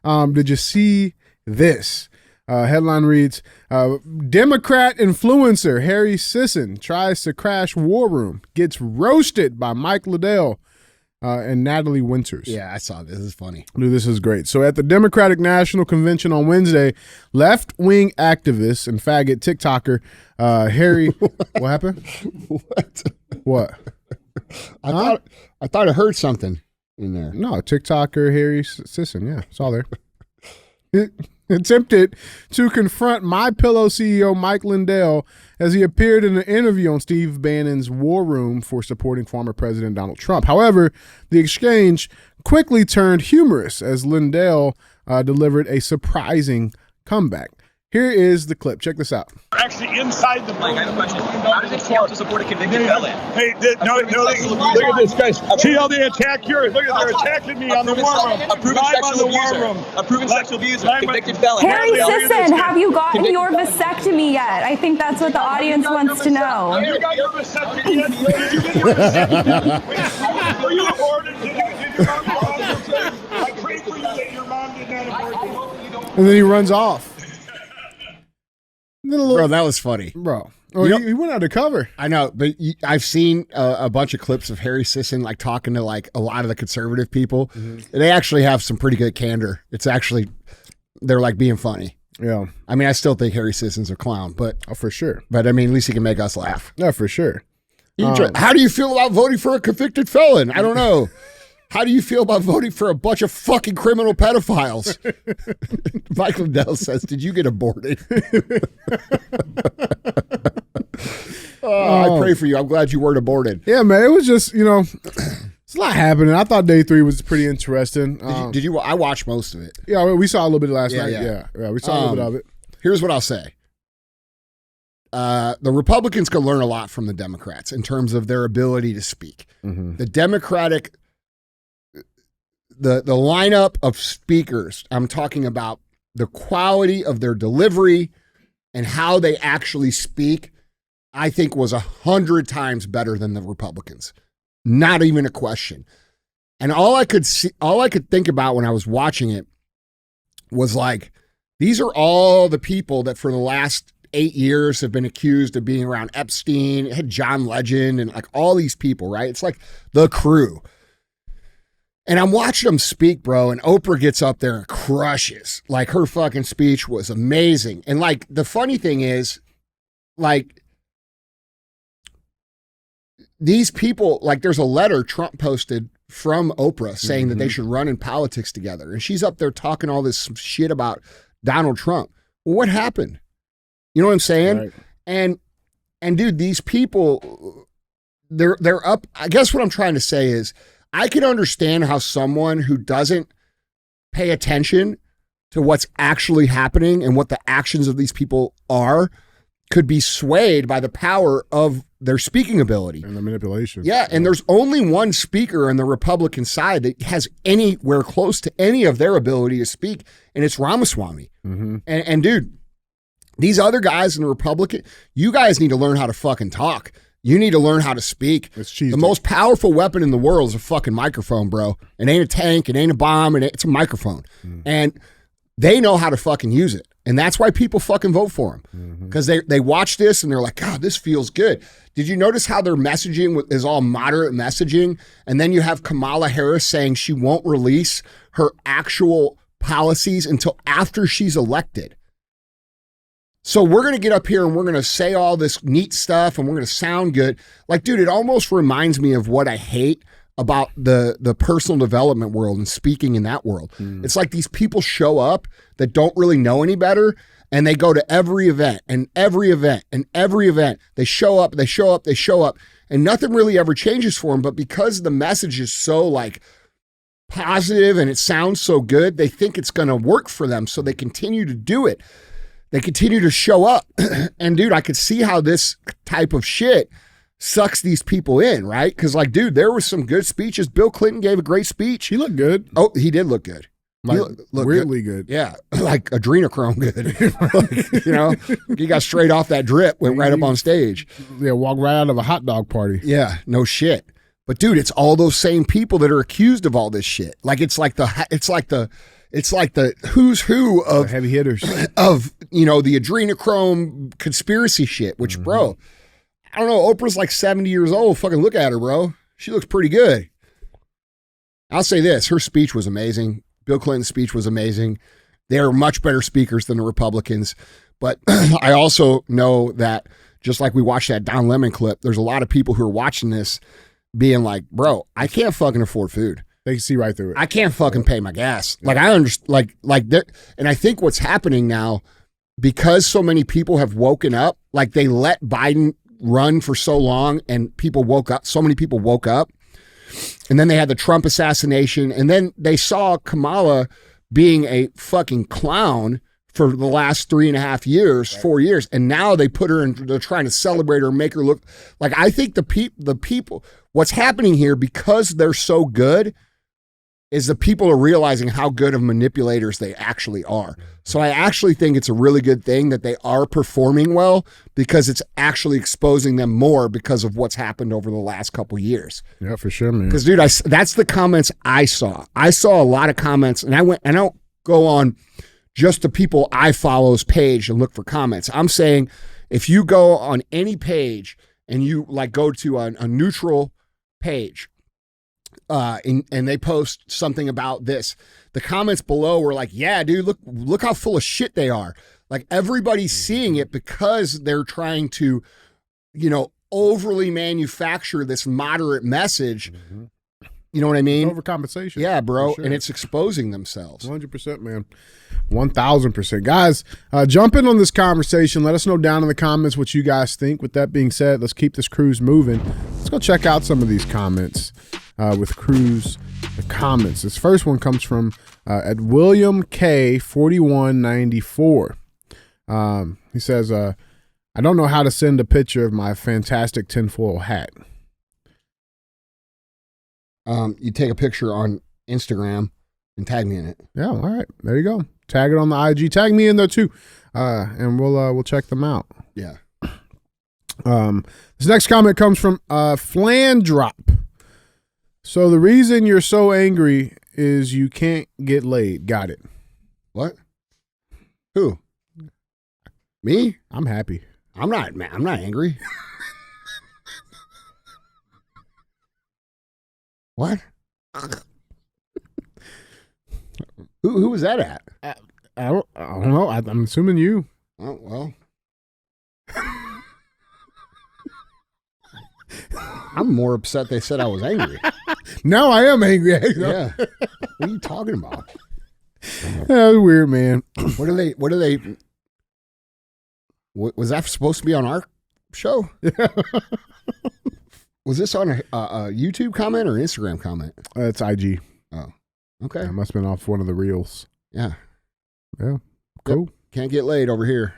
Speaker 2: Did you see this? Headline reads, Democrat influencer Harry Sisson tries to crash War Room, gets roasted by Mike Liddell and Natalie Winters.
Speaker 1: Yeah, I saw this. This is funny.
Speaker 2: Dude, this is great. So at the Democratic National Convention on Wednesday, left-wing activist and faggot TikToker Harry... What happened? What?
Speaker 1: I thought I heard something in there.
Speaker 2: No, TikToker Harry Sisson. Yeah, it's all there. attempted to confront MyPillow CEO Mike Lindell as he appeared in an interview on Steve Bannon's War Room for supporting former President Donald Trump. However, the exchange quickly turned humorous as Lindell delivered a surprising comeback. Here is the clip. Check this out.
Speaker 13: Actually, inside the building.
Speaker 14: I have a question. How does it feel to support a convicted felon?
Speaker 13: Hey, look at this, guys. See how they attack yours. Look at they're attacking me on the War Room.
Speaker 14: Live on the War Room. Approving sexual abuser. Convicted felon.
Speaker 15: Harry Sisson, have you gotten your vasectomy yet? I think that's what the audience wants to know.
Speaker 13: You got your vasectomy yet? Did you get your vasectomy? Were you aborted? Did your mom abort? I prayed for you that your mom did not abort you.
Speaker 2: And then he runs off.
Speaker 1: Bro, that was funny.
Speaker 2: Bro. Oh, he went undercover.
Speaker 1: I know, but I've seen a bunch of clips of Harry Sisson like talking to like a lot of the conservative people. Mm-hmm. They actually have some pretty good candor. It's actually, they're like being funny.
Speaker 2: Yeah.
Speaker 1: I mean, I still think Harry Sisson's a clown, but
Speaker 2: for sure.
Speaker 1: But I mean, at least he can make us laugh.
Speaker 2: Yeah, for sure.
Speaker 1: How do you feel about voting for a convicted felon? I don't know. How do you feel about voting for a bunch of fucking criminal pedophiles? Mike Lindell says, did you get aborted? I pray for you. I'm glad you weren't aborted.
Speaker 2: Yeah, man. It was just, it's a lot happening. I thought day 3 was pretty interesting.
Speaker 1: Did you? I watched most of it.
Speaker 2: Yeah, we saw a little bit last night.
Speaker 1: Yeah,
Speaker 2: we saw a little bit of it.
Speaker 1: Here's what I'll say. The Republicans can learn a lot from the Democrats in terms of their ability to speak.
Speaker 2: Mm-hmm.
Speaker 1: The Democratic... The lineup of speakers, I'm talking about the quality of their delivery and how they actually speak, I think was 100 times better than the Republicans. Not even a question. And all I could think about when I was watching it was like, these are all the people that for the last 8 years have been accused of being around Epstein. It had John Legend and like all these people, right? It's like the crew. And I'm watching them speak, bro, and Oprah gets up there and crushes. Like, her fucking speech was amazing. And, like, the funny thing is, like, these people, like, there's a letter Trump posted from Oprah saying that they should run in politics together. And she's up there talking all this shit about Donald Trump. Well, what happened? You know what I'm saying?
Speaker 2: Right.
Speaker 1: And dude, these people, they're up. I guess what I'm trying to say is, I can understand how someone who doesn't pay attention to what's actually happening and what the actions of these people are could be swayed by the power of their speaking ability.
Speaker 2: And the manipulation.
Speaker 1: Yeah, and there's only one speaker on the Republican side that has anywhere close to any of their ability to speak, and it's Ramaswamy.
Speaker 2: Mm-hmm.
Speaker 1: And dude, these other guys in the Republican, you guys need to learn how to fucking talk. You need to learn how to speak. The most powerful weapon in the world is a fucking microphone, bro. It ain't a tank. It ain't a bomb. It's a microphone. And they know how to fucking use it. And that's why people fucking vote for them. Because they watch this and they're like, God, this feels good. Did you notice how their messaging is all moderate messaging? And then you have Kamala Harris saying she won't release her actual policies until after she's elected. So we're going to get up here and we're going to say all this neat stuff and we're going to sound good. Like, dude, it almost reminds me of what I hate about the personal development world and speaking in that world. It's like these people show up that don't really know any better and they go to every event and every event and every event. They show up, and nothing really ever changes for them. But because the message is so like positive and it sounds so good, they think it's going to work for them. So they continue to do it. They continue to show up. And dude, I could see how this type of shit sucks these people in, right? Because like, dude, there were some good speeches. Bill Clinton gave a great speech.
Speaker 2: He looked good.
Speaker 1: Oh, he did look good.
Speaker 2: Like, weirdly good.
Speaker 1: Yeah, like adrenochrome good. You know, he got straight off that drip, went right up on stage.
Speaker 2: Yeah, walked right out of a hot dog party.
Speaker 1: Yeah, no shit. But dude, it's all those same people that are accused of all this shit. Like it's like the who's who of
Speaker 2: the heavy hitters
Speaker 1: of, you know, the adrenochrome conspiracy shit, which, bro, I don't know. Oprah's like 70 years old. Fucking look at her, bro. She looks pretty good. I'll say this. Her speech was amazing. Bill Clinton's speech was amazing. They are much better speakers than the Republicans. But I also know that just like we watched that Don Lemon clip, there's a lot of people who are watching this being like, bro, I can't fucking afford food.
Speaker 2: They can see right through it.
Speaker 1: I can't fucking pay my gas. Like I understand, and I think what's happening now, because so many people have woken up, like they let Biden run for so long, and people woke up. So many people woke up, and then they had the Trump assassination, and then they saw Kamala being a fucking clown for the last 3.5 years, 4 years, and now they put her in. They're trying to celebrate her, make her look like. I think the people. What's happening here, because they're so good, is the people are realizing how good of manipulators they actually are. So I actually think it's a really good thing that they are performing well, because it's actually exposing them more because of what's happened over the last couple years.
Speaker 2: Yeah, for sure, man.
Speaker 1: Because, dude, that's the comments I saw. I saw a lot of comments, and I don't go on just the people I follow's page and look for comments. I'm saying if you go on any page and you like go to a neutral page, and they post something about this, the comments below were like, yeah, dude, look how full of shit they are. Like everybody's seeing it because they're trying to, overly manufacture this moderate message. Mm-hmm. You know what I mean?
Speaker 2: Overcompensation.
Speaker 1: Yeah, bro.
Speaker 2: Sure.
Speaker 1: And it's exposing themselves.
Speaker 2: 100%, man. 1,000%. Guys, jump in on this conversation. Let us know down in the comments what you guys think. With that being said, let's keep this cruise moving. Let's go check out some of these comments with Cruise. The comments. This first one comes from at William K 4194. He says, I don't know how to send a picture of my fantastic tinfoil hat.
Speaker 1: You take a picture on Instagram and tag me in it.
Speaker 2: Yeah, all right. There you go. Tag it on the IG. Tag me in there too. And we'll check them out.
Speaker 1: Yeah.
Speaker 2: This next comment comes from Flandrop. So the reason you're so angry is you can't get laid. Got it.
Speaker 1: What? Who? Me?
Speaker 2: I'm happy.
Speaker 1: I'm not angry. What? Who was that at?
Speaker 2: I don't know. I'm assuming you.
Speaker 1: Oh, well. I'm more upset they said I was angry.
Speaker 2: Now I am angry.
Speaker 1: Yeah. What are you talking about?
Speaker 2: That was weird, man.
Speaker 1: What are they? Was that supposed to be on our show?
Speaker 2: Yeah.
Speaker 1: Was this on a YouTube comment or Instagram comment?
Speaker 2: It's IG.
Speaker 1: Oh, okay.
Speaker 2: It must have been off one of the reels.
Speaker 1: Yeah.
Speaker 2: Yeah. Cool.
Speaker 1: Yep. Can't get laid over here.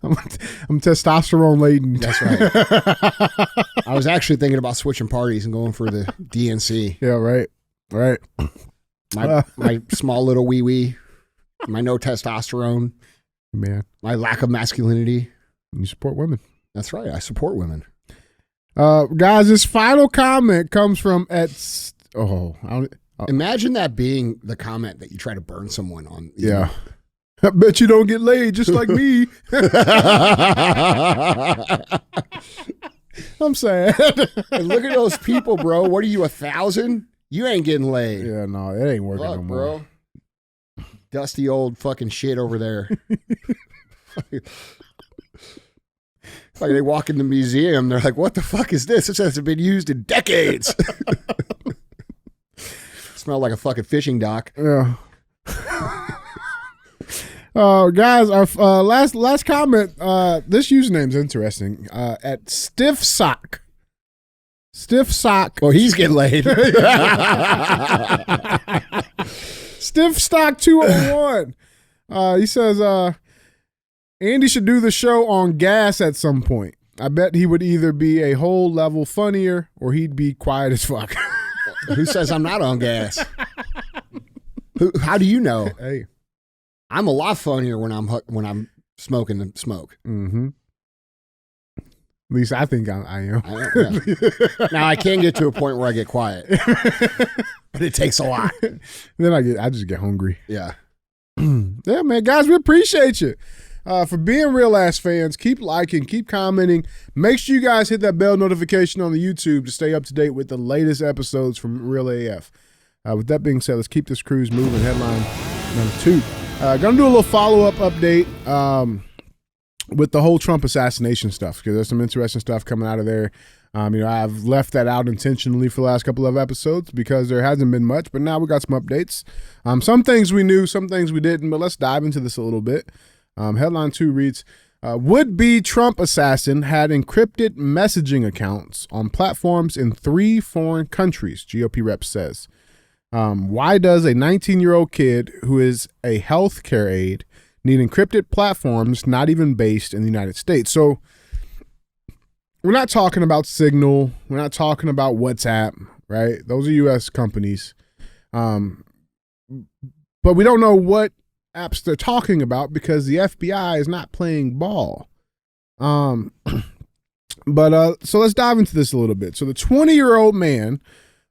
Speaker 2: I'm testosterone laden.
Speaker 1: That's right. I was actually thinking about switching parties and going for the DNC.
Speaker 2: Yeah, right. Right.
Speaker 1: My small little wee, my no testosterone,
Speaker 2: man,
Speaker 1: my lack of masculinity.
Speaker 2: You support women.
Speaker 1: That's right. I support women.
Speaker 2: Guys, this final comment comes from
Speaker 1: imagine that being the comment that you try to burn someone on.
Speaker 2: Yeah. I bet you don't get laid just like me. I'm sad.
Speaker 1: And look at those people, bro. What are you, 1,000? You ain't getting laid.
Speaker 2: Yeah, no, it ain't working no more.
Speaker 1: Bro. Dusty old fucking shit over there. Like they walk in the museum, they're like, what the fuck is this? This hasn't been used in decades. Smell like a fucking fishing dock.
Speaker 2: Yeah. Guys, our last comment. This username's interesting. At Stiff Sock. Stiff Sock.
Speaker 1: Well, he's getting laid.
Speaker 2: Stiff Stock 201. He says, Andy should do the show on gas at some point. I bet he would either be a whole level funnier or he'd be quiet as fuck.
Speaker 1: Who says I'm not on gas? How do you know?
Speaker 2: Hey,
Speaker 1: I'm a lot funnier when I'm smoking the smoke.
Speaker 2: Mm-hmm. At least I think I am.
Speaker 1: Yeah. Now I can get to a point where I get quiet, but it takes a lot.
Speaker 2: Then I just get hungry.
Speaker 1: Yeah.
Speaker 2: Yeah, man, guys, we appreciate you for being Real Ass fans. Keep liking, keep commenting. Make sure you guys hit that bell notification on the YouTube to stay up to date with the latest episodes from Real AF. With that being said, let's keep this cruise moving. Headline number 2. Gonna do a little follow-up update with the whole Trump assassination stuff, because there's some interesting stuff coming out of there. I've left that out intentionally for the last couple of episodes because there hasn't been much, but now we got some updates. Some things we knew, some things we didn't, but let's dive into this a little bit. Headline 2 reads, would-be Trump assassin had encrypted messaging accounts on platforms in 3 foreign countries, GOP rep says. Why does a 19-year-old kid who is a healthcare aide need encrypted platforms not even based in the United States? So we're not talking about Signal. We're not talking about WhatsApp, right? Those are U.S. companies. But we don't know what apps they're talking about because the FBI is not playing ball. So let's dive into this a little bit. So the 20-year-old man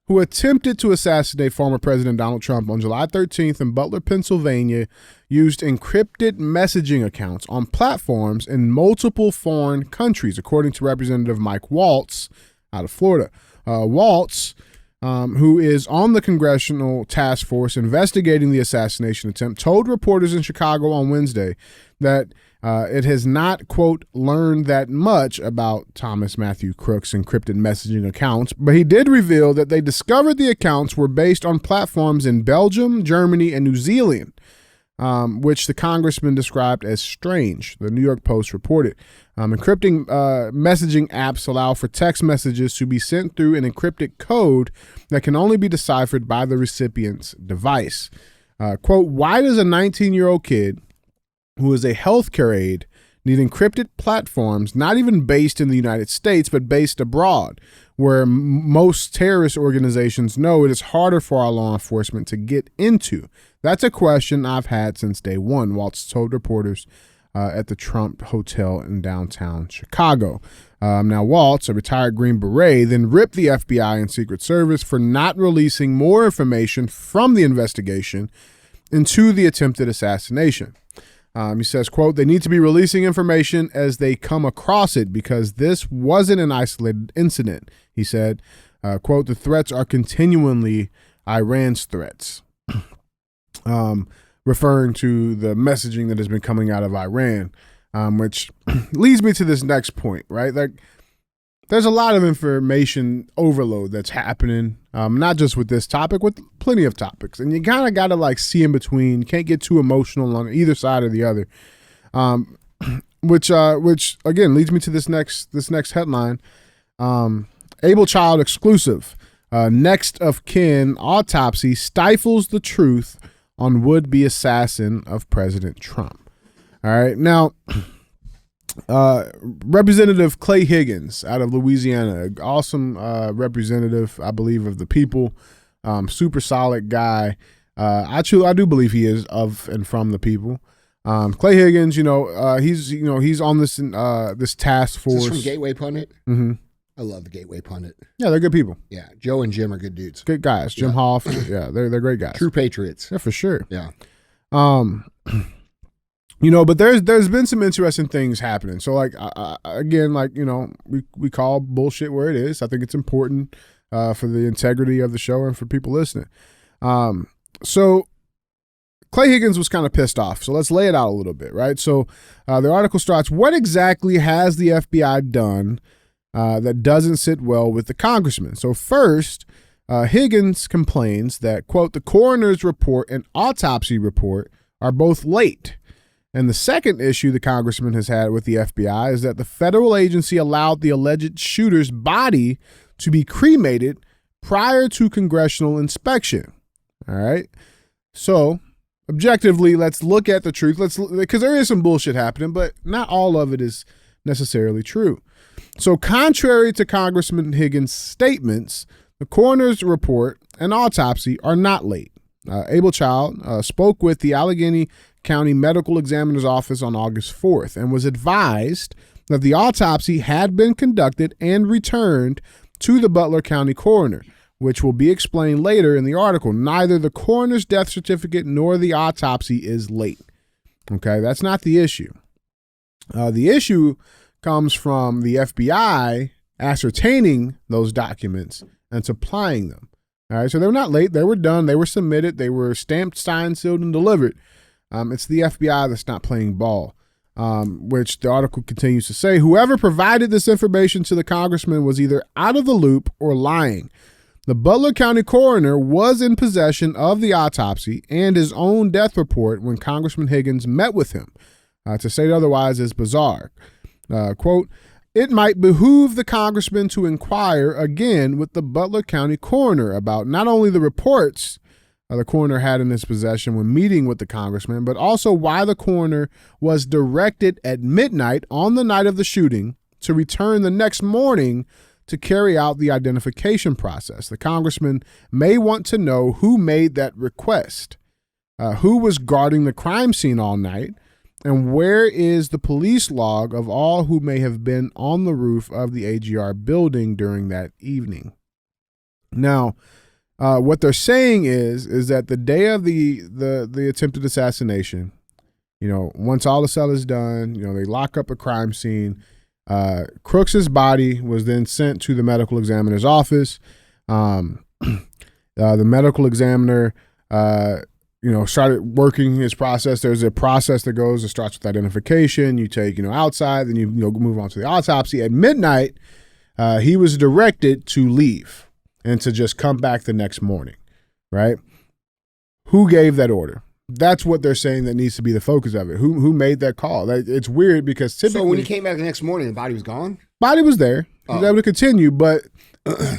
Speaker 2: who attempted to assassinate former President Donald Trump on July 13th in Butler, Pennsylvania, used encrypted messaging accounts on platforms in multiple foreign countries, according to Representative Mike Waltz out of Florida. Waltz, who is on the congressional task force investigating the assassination attempt, told reporters in Chicago on Wednesday that it has not, quote, learned that much about Thomas Matthew Crook's encrypted messaging accounts, but he did reveal that they discovered the accounts were based on platforms in Belgium, Germany, and New Zealand, which the congressman described as strange, the New York Post reported. Encrypting messaging apps allow for text messages to be sent through an encrypted code that can only be deciphered by the recipient's device. Quote, why does a 19-year-old kid who is a healthcare aide need encrypted platforms not even based in the United States but based abroad, where most terrorist organizations know it is harder for our law enforcement to get into? That's a question I've had since day one, Waltz told reporters at the Trump Hotel in downtown Chicago. Now, Waltz, a retired Green Beret, then ripped the FBI and Secret Service for not releasing more information from the investigation into the attempted assassination. He says, quote, they need to be releasing information as they come across it because this wasn't an isolated incident. He said, quote, the threats are continually Iran's threats, referring to the messaging that has been coming out of Iran, which leads me to this next point, right? Like, there's a lot of information overload that's happening, not just with this topic, with plenty of topics. And you kind of got to like see in between. You can't get too emotional on either side or the other. Which again leads me to this next headline. Able Child exclusive. Next of kin autopsy stifles the truth on would-be assassin of President Trump. All right. Now, Representative Clay Higgins out of Louisiana, awesome representative, I believe, of the people, super solid guy. I do believe he is of and from the people. Clay Higgins, he's on this task force.
Speaker 1: Is this from Gateway Pundit?
Speaker 2: Mm-hmm.
Speaker 1: I love the Gateway Pundit.
Speaker 2: Yeah, they're good people.
Speaker 1: Yeah, Joe and Jim are good dudes.
Speaker 2: Good guys. Jim Hoff. Yeah, they're great guys.
Speaker 1: True patriots.
Speaker 2: Yeah, for sure.
Speaker 1: Yeah.
Speaker 2: But there's been some interesting things happening. So like again, like we call bullshit where it is. I think it's important for the integrity of the show and for people listening. So Clay Higgins was kind of pissed off. So let's lay it out a little bit, right? So the article starts, what exactly has the FBI done that doesn't sit well with the congressman? So first, Higgins complains that, quote, the coroner's report and autopsy report are both late. And the second issue the congressman has had with the FBI is that the federal agency allowed the alleged shooter's body to be cremated prior to congressional inspection. All right. So objectively, let's look at the truth. Because there is some bullshit happening, but not all of it is necessarily true. So contrary to Congressman Higgins' statements, the coroner's report and autopsy are not late. Able Child spoke with the Allegheny County Medical Examiner's Office on August 4th and was advised that the autopsy had been conducted and returned to the Butler County coroner, which will be explained later in the article. Neither the coroner's death certificate nor the autopsy is late. Okay, that's not the issue. The issue comes from the FBI ascertaining those documents and supplying them. All right, so they were not late. They were done. They were submitted. They were stamped, signed, sealed, and delivered. It's the FBI that's not playing ball. which the article continues to say, whoever provided this information to the congressman was either out of the loop or lying. The Butler County coroner was in possession of the autopsy and his own death report when Congressman Higgins met with him. To say otherwise is bizarre. Quote, it might behoove the congressman to inquire again with the Butler County coroner about not only the reports the coroner had in his possession when meeting with the congressman, but also why the coroner was directed at midnight on the night of the shooting to return the next morning to carry out the identification process. The congressman may want to know who made that request, who was guarding the crime scene all night, and where is the police log of all who may have been on the roof of the AGR building during that evening. Now, what they're saying is that the day of the attempted assassination, once all the cell is done, they lock up a crime scene. Crooks's body was then sent to the medical examiner's office. The medical examiner, started working his process. There's a process that starts with identification. You take, outside, then you move on to the autopsy. At midnight, he was directed to leave and to just come back the next morning, right? Who gave that order? That's what they're saying that needs to be the focus of it. Who made that call? It's weird because typically...
Speaker 1: So when he came back the next morning, the body was gone?
Speaker 2: Body was there. He was able to continue, but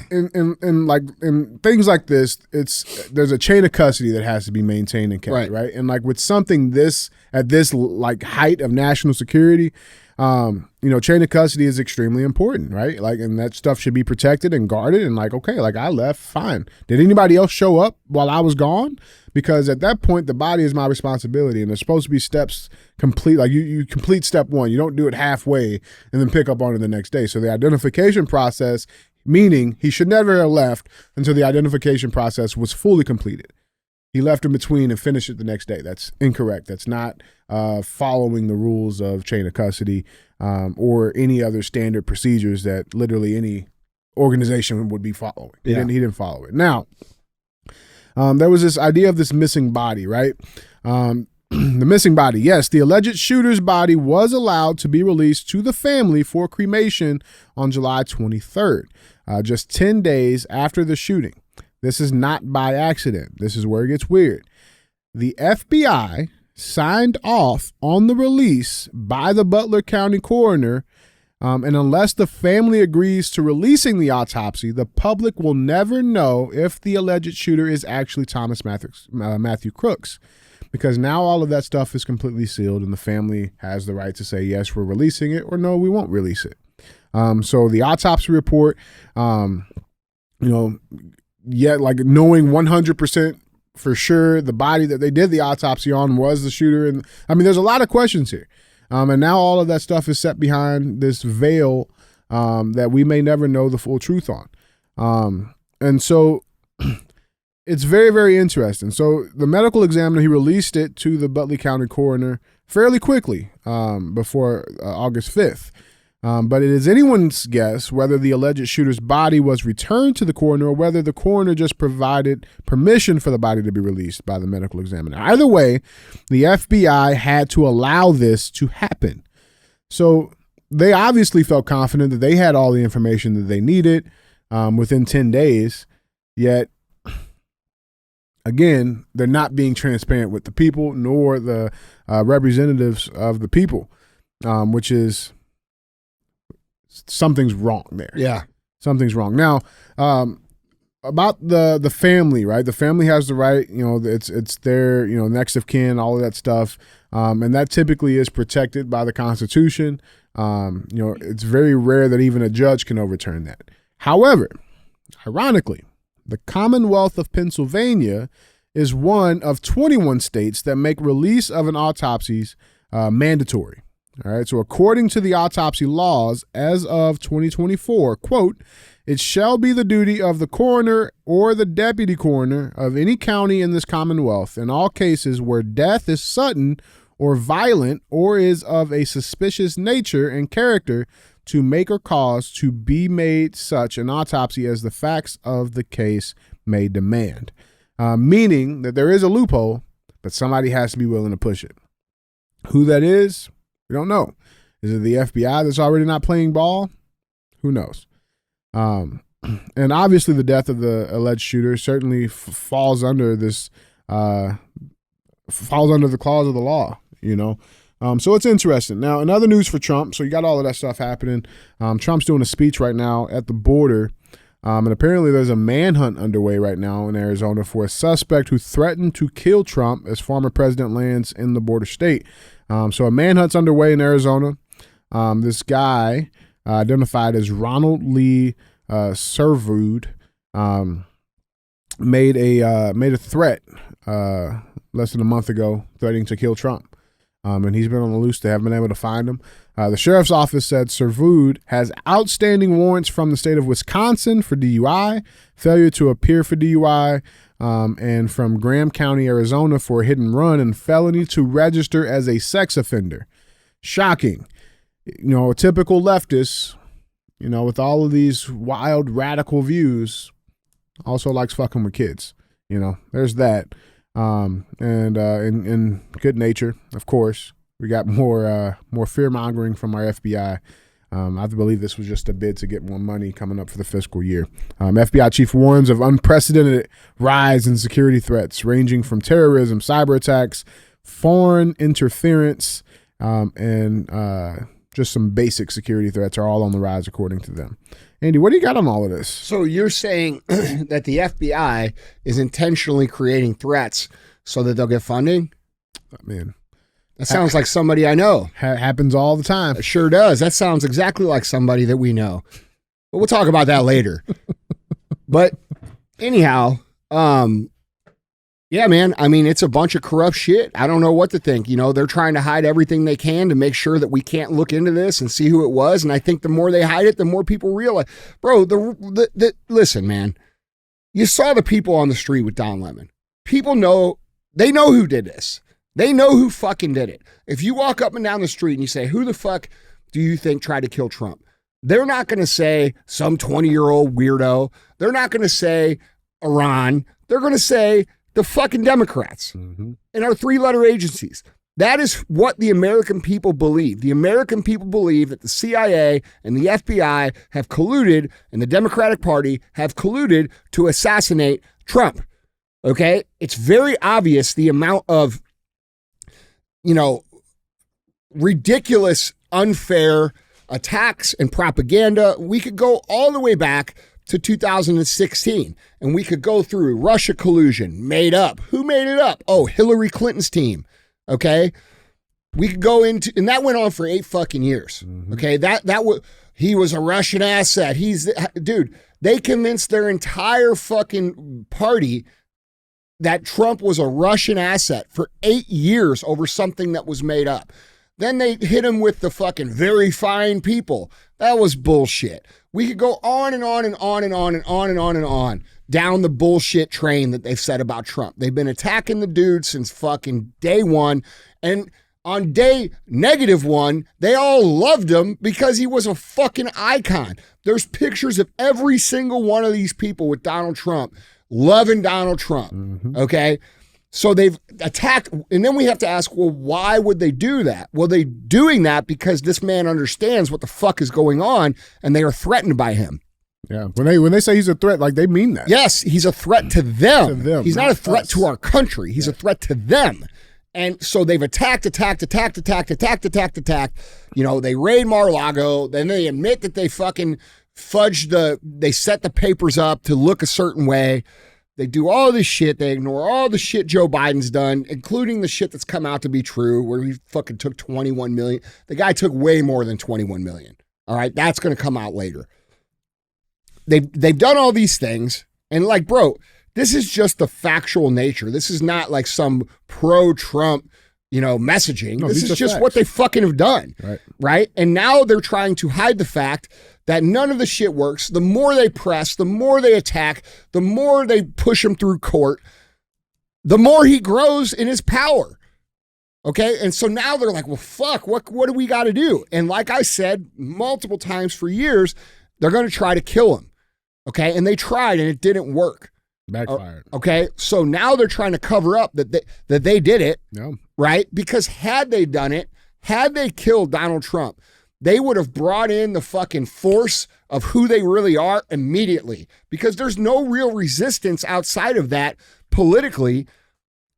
Speaker 2: in things like this, there's a chain of custody that has to be maintained and kept, right? And like with something at this height of national security, chain of custody is extremely important, right? And that stuff should be protected and guarded. And I left, fine. Did anybody else show up while I was gone? Because at that point, the body is my responsibility, and there's supposed to be steps complete. Like you complete step one, you don't do it halfway and then pick up on it the next day. So the identification process, meaning he should never have left until the identification process was fully completed. He left in between and finished it the next day. That's incorrect. That's not following the rules of chain of custody or any other standard procedures that literally any organization would be following. He didn't follow it. Now, there was this idea of this missing body, right? The missing body. Yes, the alleged shooter's body was allowed to be released to the family for cremation on July 23rd, just 10 days after the shooting. This is not by accident. This is where it gets weird. The FBI signed off on the release by the Butler County coroner, and unless the family agrees to releasing the autopsy, the public will never know if the alleged shooter is actually Thomas Matthew Crooks, because now all of that stuff is completely sealed, and the family has the right to say, yes, we're releasing it, or no, we won't release it. So the autopsy report, knowing 100% for sure the body that they did the autopsy on was the shooter. And there's a lot of questions here. And now all of that stuff is set behind this veil that we may never know the full truth on. And so it's very, very interesting. So the medical examiner, he released it to the Butler County coroner fairly quickly before August 5th. But it is anyone's guess whether the alleged shooter's body was returned to the coroner or whether the coroner just provided permission for the body to be released by the medical examiner. Either way, the FBI had to allow this to happen. So they obviously felt confident that they had all the information that they needed within 10 days, yet again, they're not being transparent with the people nor the representatives of the people, which is... something's wrong there.
Speaker 1: Yeah.
Speaker 2: Something's wrong. Now, about the family, right? The family has the right, it's their, next of kin, all of that stuff. And that typically is protected by the Constitution. It's very rare that even a judge can overturn that. However, ironically, the Commonwealth of Pennsylvania is one of 21 states that make release of an autopsies mandatory. All right. So according to the autopsy laws as of 2024, quote, it shall be the duty of the coroner or the deputy coroner of any county in this Commonwealth in all cases where death is sudden or violent or is of a suspicious nature and character to make or cause to be made such an autopsy as the facts of the case may demand. Meaning that there is a loophole, but somebody has to be willing to push it. Who that is, We don't know. Is it the FBI that's already not playing ball? Who knows? And obviously the death of the alleged shooter certainly falls under this, falls under the clause of the law, you know? So it's interesting. Now, in other news for Trump, so you got all of that stuff happening. Trump's doing a speech right now at the border. And apparently there's a manhunt underway right now in Arizona for a suspect who threatened to kill Trump as former president lands in the border state. So a manhunt's underway in Arizona. This guy, identified as Ronald Lee Servood, made a threat less than a month ago, threatening to kill Trump. And he's been on the loose. They haven't been able to find him. The sheriff's office said Servood has outstanding warrants from the state of Wisconsin for DUI, failure to appear for DUI, and from Graham County, Arizona for a hit and run, and felony to register as a sex offender. Shocking. You know, a typical leftist, you know, with all of these wild, radical views, also likes fucking with kids. You know, there's that. And in good nature, of course, we got more fear mongering from our FBI. I believe this was just a bid to get more money coming up for the fiscal year. FBI chief warns of unprecedented rise in security threats, ranging from terrorism, cyber attacks, foreign interference, and just some basic security threats are all on the rise, according to them. Andy, what do you got on all of this?
Speaker 1: So you're saying that the FBI is intentionally creating threats so that they'll get funding?
Speaker 2: Man,
Speaker 1: that sounds like somebody I know.
Speaker 2: Happens all the time.
Speaker 1: It sure does. That sounds exactly like somebody that we know. But we'll talk about that later. But anyhow, yeah, man. I mean, it's a bunch of corrupt shit. I don't know what to think. You know, they're trying to hide everything they can to make sure that we can't look into this and see who it was. And I think the more they hide it, the more people realize. Bro, listen, man. You saw the people on the street with Don Lemon. People know, they know who did this. They know who fucking did it. If you walk up and down the street and you say, who the fuck do you think tried to kill Trump? They're not going to say some 20-year-old weirdo. They're not going to say Iran. They're going to say the fucking Democrats and our three-letter agencies. That is what the American people believe. The American people believe that the CIA and the FBI have colluded, and the Democratic Party have colluded to assassinate Trump. Okay? It's very obvious the amount of, you know, ridiculous, unfair attacks and propaganda. We could go all the way back to 2016, and we could go through Russia collusion, made up. Who made it up? Oh, Hillary Clinton's team. Okay, we could go into, and that went on for 8 fucking years. Okay, he was a Russian asset. Dude. They convinced their entire fucking party that Trump was a Russian asset for 8 years over something that was made up. Then they hit him with the fucking very fine people. That was bullshit. We could go on and on and on and on and on and on and on down the bullshit train that they've said about Trump. They've been attacking the dude since fucking day one. And on day -1, they all loved him because he was a fucking icon. There's pictures of every single one of these people with Donald Trump loving Donald Trump. Okay? So they've attacked, and then we have to ask, well, why would they do that? Well, they're doing that because this man understands what the fuck is going on, and they are threatened by him.
Speaker 2: Yeah, when they say he's a threat, like they mean that.
Speaker 1: Yes, he's a threat to them. He's not a threat to our country. He's a threat to them. And so they've attacked. You know, they raid Mar-a-Lago, then they admit that they fucking they set the papers up to look a certain way. They do all this shit. They ignore all the shit Joe Biden's done, including the shit that's come out to be true, where he fucking took 21 million. The guy took way more than 21 million. All right, that's going to come out later. They've done all these things, and like, bro, this is just the factual nature. This is not like some pro-Trump, you know, messaging. No, this is just facts. What they fucking have done, right? And now they're trying to hide the fact that none of the shit works. The more they press, the more they attack, the more they push him through court, the more he grows in his power. Okay? And so now they're like, well, fuck, what do we got to do? And like I said multiple times for years, they're going to try to kill him. Okay? And they tried and it didn't work.
Speaker 2: Backfired.
Speaker 1: Okay? So now they're trying to cover up that they did it.
Speaker 2: No.
Speaker 1: Right? Because had they done it, Had they killed Donald Trump, they would have brought in the fucking force of who they really are immediately, because there's no real resistance outside of that politically,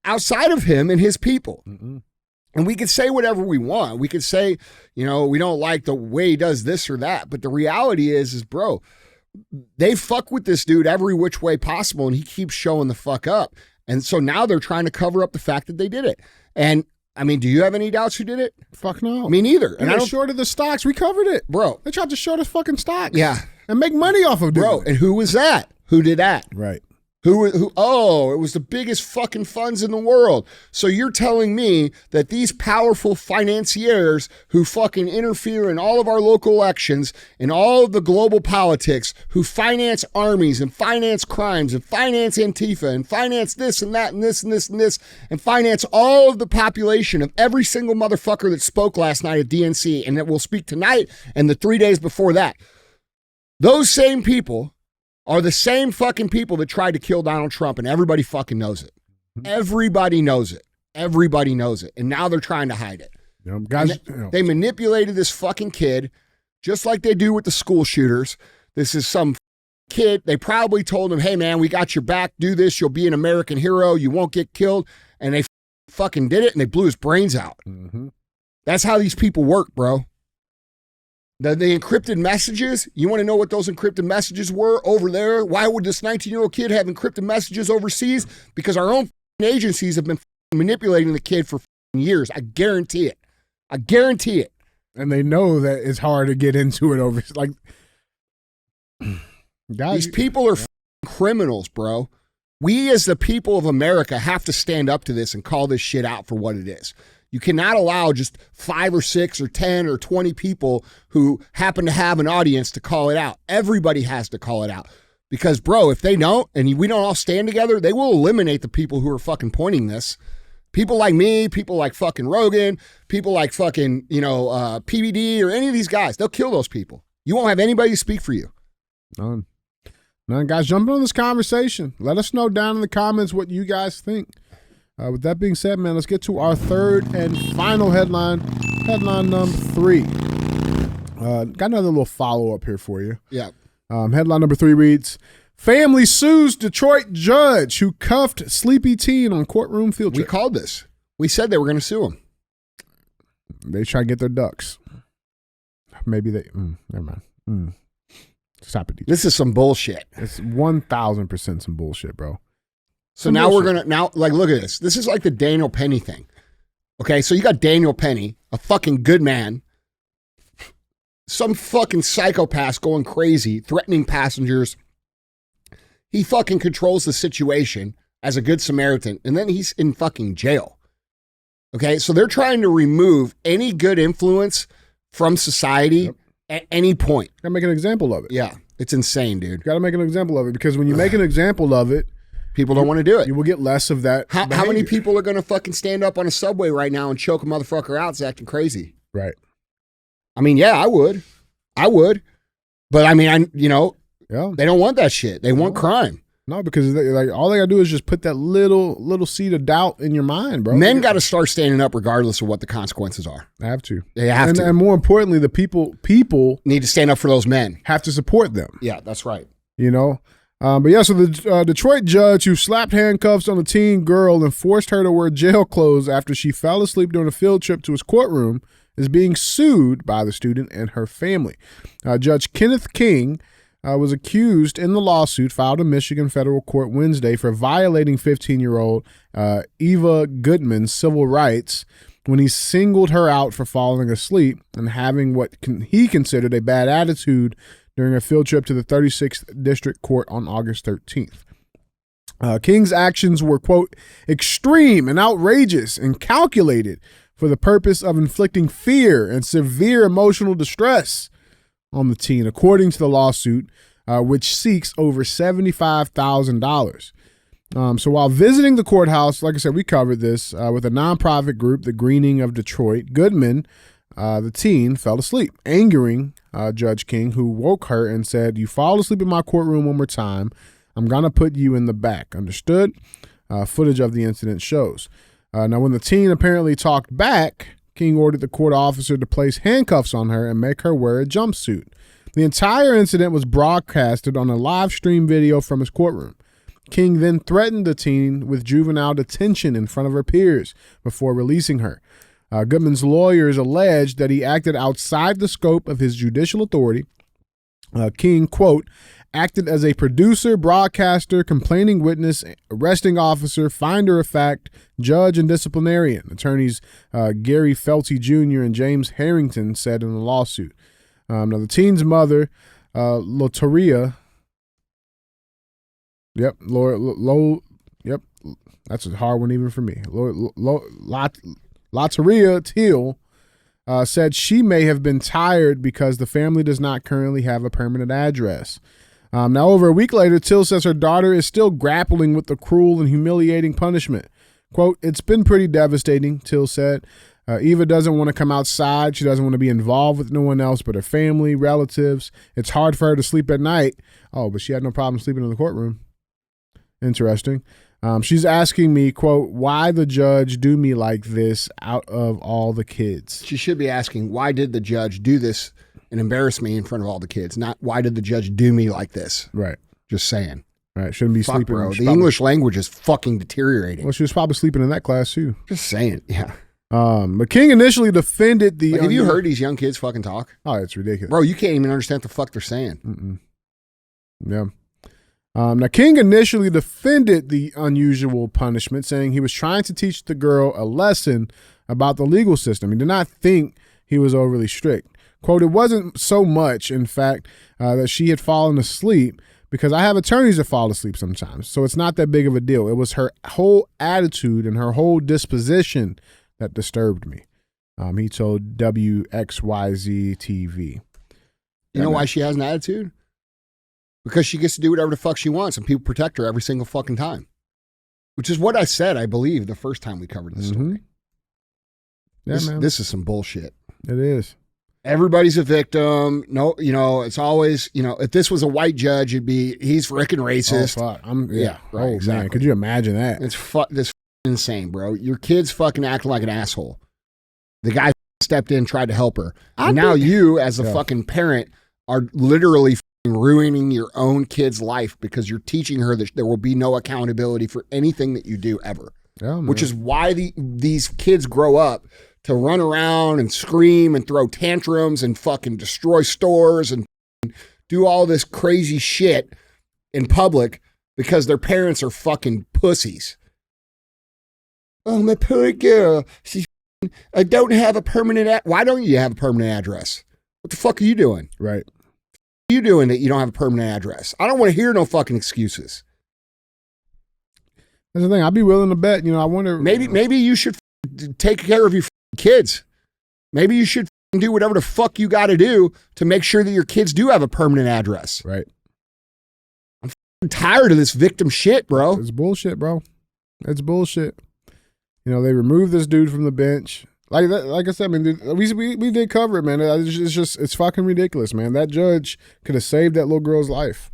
Speaker 1: outside of him and his people.
Speaker 2: Mm-mm.
Speaker 1: And we could say whatever we want. We could say, we don't like the way he does this or that. But the reality is bro, they fuck with this dude every which way possible, and he keeps showing the fuck up. And so now they're trying to cover up the fact that they did it. And I mean, do you have any doubts who did it?
Speaker 2: Fuck no.
Speaker 1: Me neither.
Speaker 2: And I shorted the stocks. We covered it.
Speaker 1: Bro.
Speaker 2: They tried to short the fucking stocks.
Speaker 1: Yeah.
Speaker 2: And make money off of it.
Speaker 1: Bro, and who was that? Who did that?
Speaker 2: Right.
Speaker 1: Who? Oh, it was the biggest fucking funds in the world. So you're telling me that these powerful financiers who fucking interfere in all of our local elections and all of the global politics, who finance armies and finance crimes and finance Antifa and finance this and that and this and this and this and finance all of the population of every single motherfucker that spoke last night at DNC and that will speak tonight and the 3 days before that. Those same people are the same fucking people that tried to kill Donald Trump, and everybody fucking knows it. Everybody knows it. Everybody knows it. And now they're trying to hide it.
Speaker 2: Guys,
Speaker 1: they manipulated this fucking kid just like they do with the school shooters. This is some kid. They probably told him, hey, man, we got your back. Do this. You'll be an American hero. You won't get killed. And they fucking did it, and they blew his brains out.
Speaker 2: Mm-hmm.
Speaker 1: That's how these people work, bro. The encrypted messages, you want to know what those encrypted messages were over there? Why would this 19-year-old kid have encrypted messages overseas? Because our own agencies have been manipulating the kid for years. I guarantee it. I guarantee it.
Speaker 2: And they know that it's hard to get into it over. Like, guys,
Speaker 1: these people are criminals, bro. We as the people of America have to stand up to this and call this shit out for what it is. You cannot allow just 5 or 6 or 10 or 20 people who happen to have an audience to call it out. Everybody has to call it out. Because, bro, if they don't and we don't all stand together, they will eliminate the people who are fucking pointing this. People like me, people like fucking Rogan, people like fucking, PBD or any of these guys. They'll kill those people. You won't have anybody to speak for you.
Speaker 2: None, guys, jump on this conversation. Let us know down in the comments what you guys think. With that being said, man, let's get to our third and final headline. Headline number 3. Got another little follow-up here for you.
Speaker 1: Yeah.
Speaker 2: Headline number 3 reads, family sues Detroit judge who cuffed sleepy teen on courtroom field trip.
Speaker 1: We called this. We said they were going to sue him.
Speaker 2: They try to get their ducks. Maybe they, never mind. Stop it.
Speaker 1: This is some bullshit.
Speaker 2: It's 1,000% some bullshit, bro.
Speaker 1: So now we're going to, look at this. This is like the Daniel Penny thing. Okay, so you got Daniel Penny, a fucking good man, some fucking psychopath going crazy, threatening passengers. He fucking controls the situation as a good Samaritan, and then he's in fucking jail. Okay, so they're trying to remove any good influence from society at any point.
Speaker 2: Gotta make an example of it.
Speaker 1: Yeah, it's insane, dude.
Speaker 2: Gotta make an example of it, because when you make an example of it,
Speaker 1: people don't want to do it.
Speaker 2: You will get less of that.
Speaker 1: How many people are going to fucking stand up on a subway right now and choke a motherfucker out? It's acting crazy.
Speaker 2: Right.
Speaker 1: I mean, yeah, I would. But I mean, they don't want that shit. They want crime.
Speaker 2: No, because all they got to do is just put that little seed of doubt in your mind, bro.
Speaker 1: Men got to start standing up regardless of what the consequences are.
Speaker 2: They have to.
Speaker 1: They have to.
Speaker 2: And more importantly, the people
Speaker 1: need to stand up for those men.
Speaker 2: Have to support them.
Speaker 1: Yeah, that's right.
Speaker 2: But yeah, so the Detroit judge who slapped handcuffs on a teen girl and forced her to wear jail clothes after she fell asleep during a field trip to his courtroom is being sued by the student and her family. Judge Kenneth King was accused in the lawsuit filed in Michigan federal court Wednesday for violating 15-year-old Eva Goodman's civil rights when he singled her out for falling asleep and having what he considered a bad attitude during a field trip to the 36th District Court on August 13th. King's actions were, quote, extreme and outrageous and calculated for the purpose of inflicting fear and severe emotional distress on the teen, according to the lawsuit, which seeks over $75,000. So while visiting the courthouse, like I said, we covered this with a nonprofit group, the Greening of Detroit, Goodman, the teen, fell asleep, angering Judge King, who woke her and said, "You fall asleep in my courtroom one more time, I'm going to put you in the back. Understood?" Footage of the incident shows. Now, when the teen apparently talked back, King ordered the court officer to place handcuffs on her and make her wear a jumpsuit. The entire incident was broadcasted on a live stream video from his courtroom. King then threatened the teen with juvenile detention in front of her peers before releasing her. Goodman's lawyers alleged that he acted outside the scope of his judicial authority. King, quote, acted as a producer, broadcaster, complaining witness, arresting officer, finder of fact, judge, and disciplinarian. Attorneys Gary Felty Jr. and James Harrington said in the lawsuit. Now, the teen's mother, Loteria, that's a hard one even for me. Loteria Teal said she may have been tired because the family does not currently have a permanent address. Now, over a week later, Till says her daughter is still grappling with the cruel and humiliating punishment. Quote, it's been pretty devastating, Till said. Eva doesn't want to come outside. She doesn't want to be involved with no one else but her family, relatives. It's hard for her to sleep at night. Oh, but she had no problem sleeping in the courtroom. Interesting. She's asking me, quote, why the judge do me like this out of all the kids?
Speaker 1: She should be asking, why did the judge do this and embarrass me in front of all the kids? Not, why did the judge do me like this?
Speaker 2: Right.
Speaker 1: Just saying.
Speaker 2: Right. Shouldn't be sleeping.
Speaker 1: Bro. The English language is fucking deteriorating.
Speaker 2: Well, she was probably sleeping in that class too.
Speaker 1: Just saying. Yeah.
Speaker 2: But King initially defended the...
Speaker 1: have you heard these young kids fucking talk?
Speaker 2: Oh, it's ridiculous.
Speaker 1: Bro, you can't even understand what the fuck they're saying.
Speaker 2: Mm-mm. Yeah. Now, King initially defended the unusual punishment, saying he was trying to teach the girl a lesson about the legal system. He did not think he was overly strict. Quote, it wasn't so much, in fact, that she had fallen asleep, because I have attorneys that fall asleep sometimes, so it's not that big of a deal. It was her whole attitude and her whole disposition that disturbed me. He told WXYZ TV.
Speaker 1: You know why she has an attitude? Because she gets to do whatever the fuck she wants, and people protect her every single fucking time. Which is what I said, I believe, the first time we covered this story.
Speaker 2: Yeah, man.
Speaker 1: This is some bullshit.
Speaker 2: It is.
Speaker 1: Everybody's a victim. No, it's always, if this was a white judge, it'd be, he's frickin' racist.
Speaker 2: Oh, fuck. Right,
Speaker 1: oh, exactly.
Speaker 2: Man, could you imagine that?
Speaker 1: It's this insane, bro. Your kid's fucking acting like an asshole. The guy stepped in, tried to help her. And now you, as a fucking parent, are literally ruining your own kid's life because you're teaching her that there will be no accountability for anything that you do ever.
Speaker 2: Yeah,
Speaker 1: which is why these kids grow up to run around and scream and throw tantrums and fucking destroy stores and do all this crazy shit in public because their parents are fucking pussies. Oh, my poor girl. I don't have a permanent why don't you have a permanent address? What the fuck are you doing?
Speaker 2: Right.
Speaker 1: What are you doing that you don't have a permanent address? I don't want to hear no fucking excuses.
Speaker 2: That's the thing. I'd be willing to bet, I wonder.
Speaker 1: Maybe you should take care of your kids. Maybe you should do whatever the fuck you got to do to make sure that your kids do have a permanent address.
Speaker 2: Right.
Speaker 1: I'm tired of this victim shit, bro.
Speaker 2: It's bullshit, bro. It's bullshit. They removed this dude from the bench. Like I said, I mean, we did cover it, man. It's fucking ridiculous, man. That judge could have saved that little girl's life.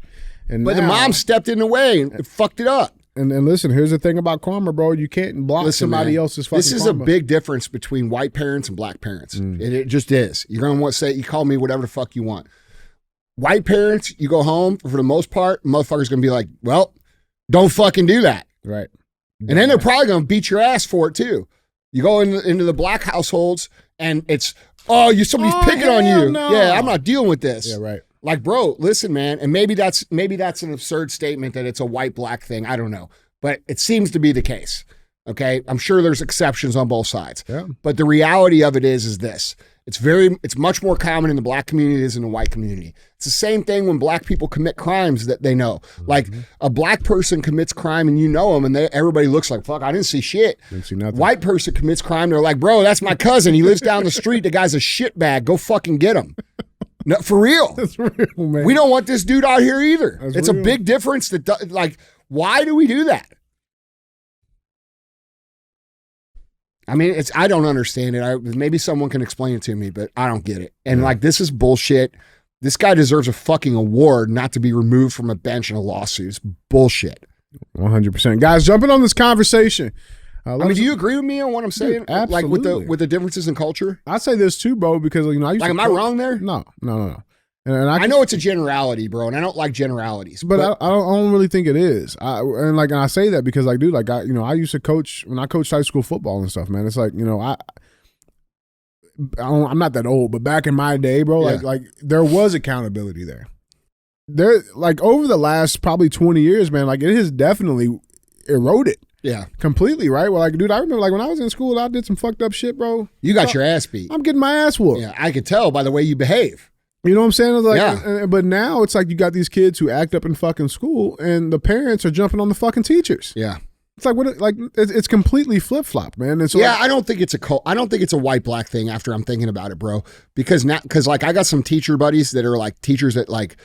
Speaker 2: But
Speaker 1: the mom stepped in the way and fucked it up.
Speaker 2: And listen, here's the thing about karma, bro. You can't block somebody else's fucking
Speaker 1: This is
Speaker 2: karma.
Speaker 1: a big difference between white parents and black parents. It just is. You're going to want to say, you call me whatever the fuck you want. White parents, you go home, for the most part, motherfucker's going to be like, well, don't fucking do that.
Speaker 2: Right.
Speaker 1: And then they're probably going to beat your ass for it too. You go into the black households and it's, somebody's picking on you.
Speaker 2: No.
Speaker 1: Yeah, I'm not dealing with this.
Speaker 2: Yeah, right.
Speaker 1: Like, bro, listen, man, and maybe that's an absurd statement that it's a white-black thing. I don't know. But it seems to be the case, okay? I'm sure there's exceptions on both sides.
Speaker 2: Yeah.
Speaker 1: But the reality of it is this. It's much more common in the black community than it is in the white community. It's the same thing when black people commit crimes that they know. Like, a black person commits crime and you know them, and everybody looks like, fuck, I didn't see shit.
Speaker 2: Didn't see nothing.
Speaker 1: White person commits crime, they're like, bro, that's my cousin. He lives down the street. The guy's a shitbag. Go fucking get him. No, for real.
Speaker 2: That's real, man.
Speaker 1: We don't want this dude out here either. It's
Speaker 2: real.
Speaker 1: a big difference why do we do that? I mean, I don't understand it. Maybe someone can explain it to me, but I don't get it. And this is bullshit. This guy deserves a fucking award not to be removed from a bench in a lawsuit. It's bullshit.
Speaker 2: 100%. Guys, jumping on this conversation.
Speaker 1: do you agree with me on what I'm saying?
Speaker 2: Dude, absolutely.
Speaker 1: Like with the differences in culture?
Speaker 2: I say this too, bro, because I used to
Speaker 1: am I wrong there?
Speaker 2: No. And
Speaker 1: I know it's a generality, bro, and I don't like generalities.
Speaker 2: But I don't really think it is. And I say that because I used to coach when I coached high school football and stuff, man. It's like, I'm not that old, but back in my day, bro, like there was accountability there. There, like over the last probably 20 years, man, like it has definitely eroded.
Speaker 1: Yeah.
Speaker 2: Completely, right? Well, like, dude, I remember like when I was in school, I did some fucked up shit, bro.
Speaker 1: You got your ass beat.
Speaker 2: I'm getting my ass whooped.
Speaker 1: Yeah, I could tell by the way you behave.
Speaker 2: You know what I'm saying? Like,
Speaker 1: yeah.
Speaker 2: But now it's like you got these kids who act up in fucking school, and the parents are jumping on the fucking teachers.
Speaker 1: Yeah.
Speaker 2: It's like it's completely flip flop, man. And so
Speaker 1: I don't think it's a white black thing. After I'm thinking about it, bro, because I got some teacher buddies that are like teachers at like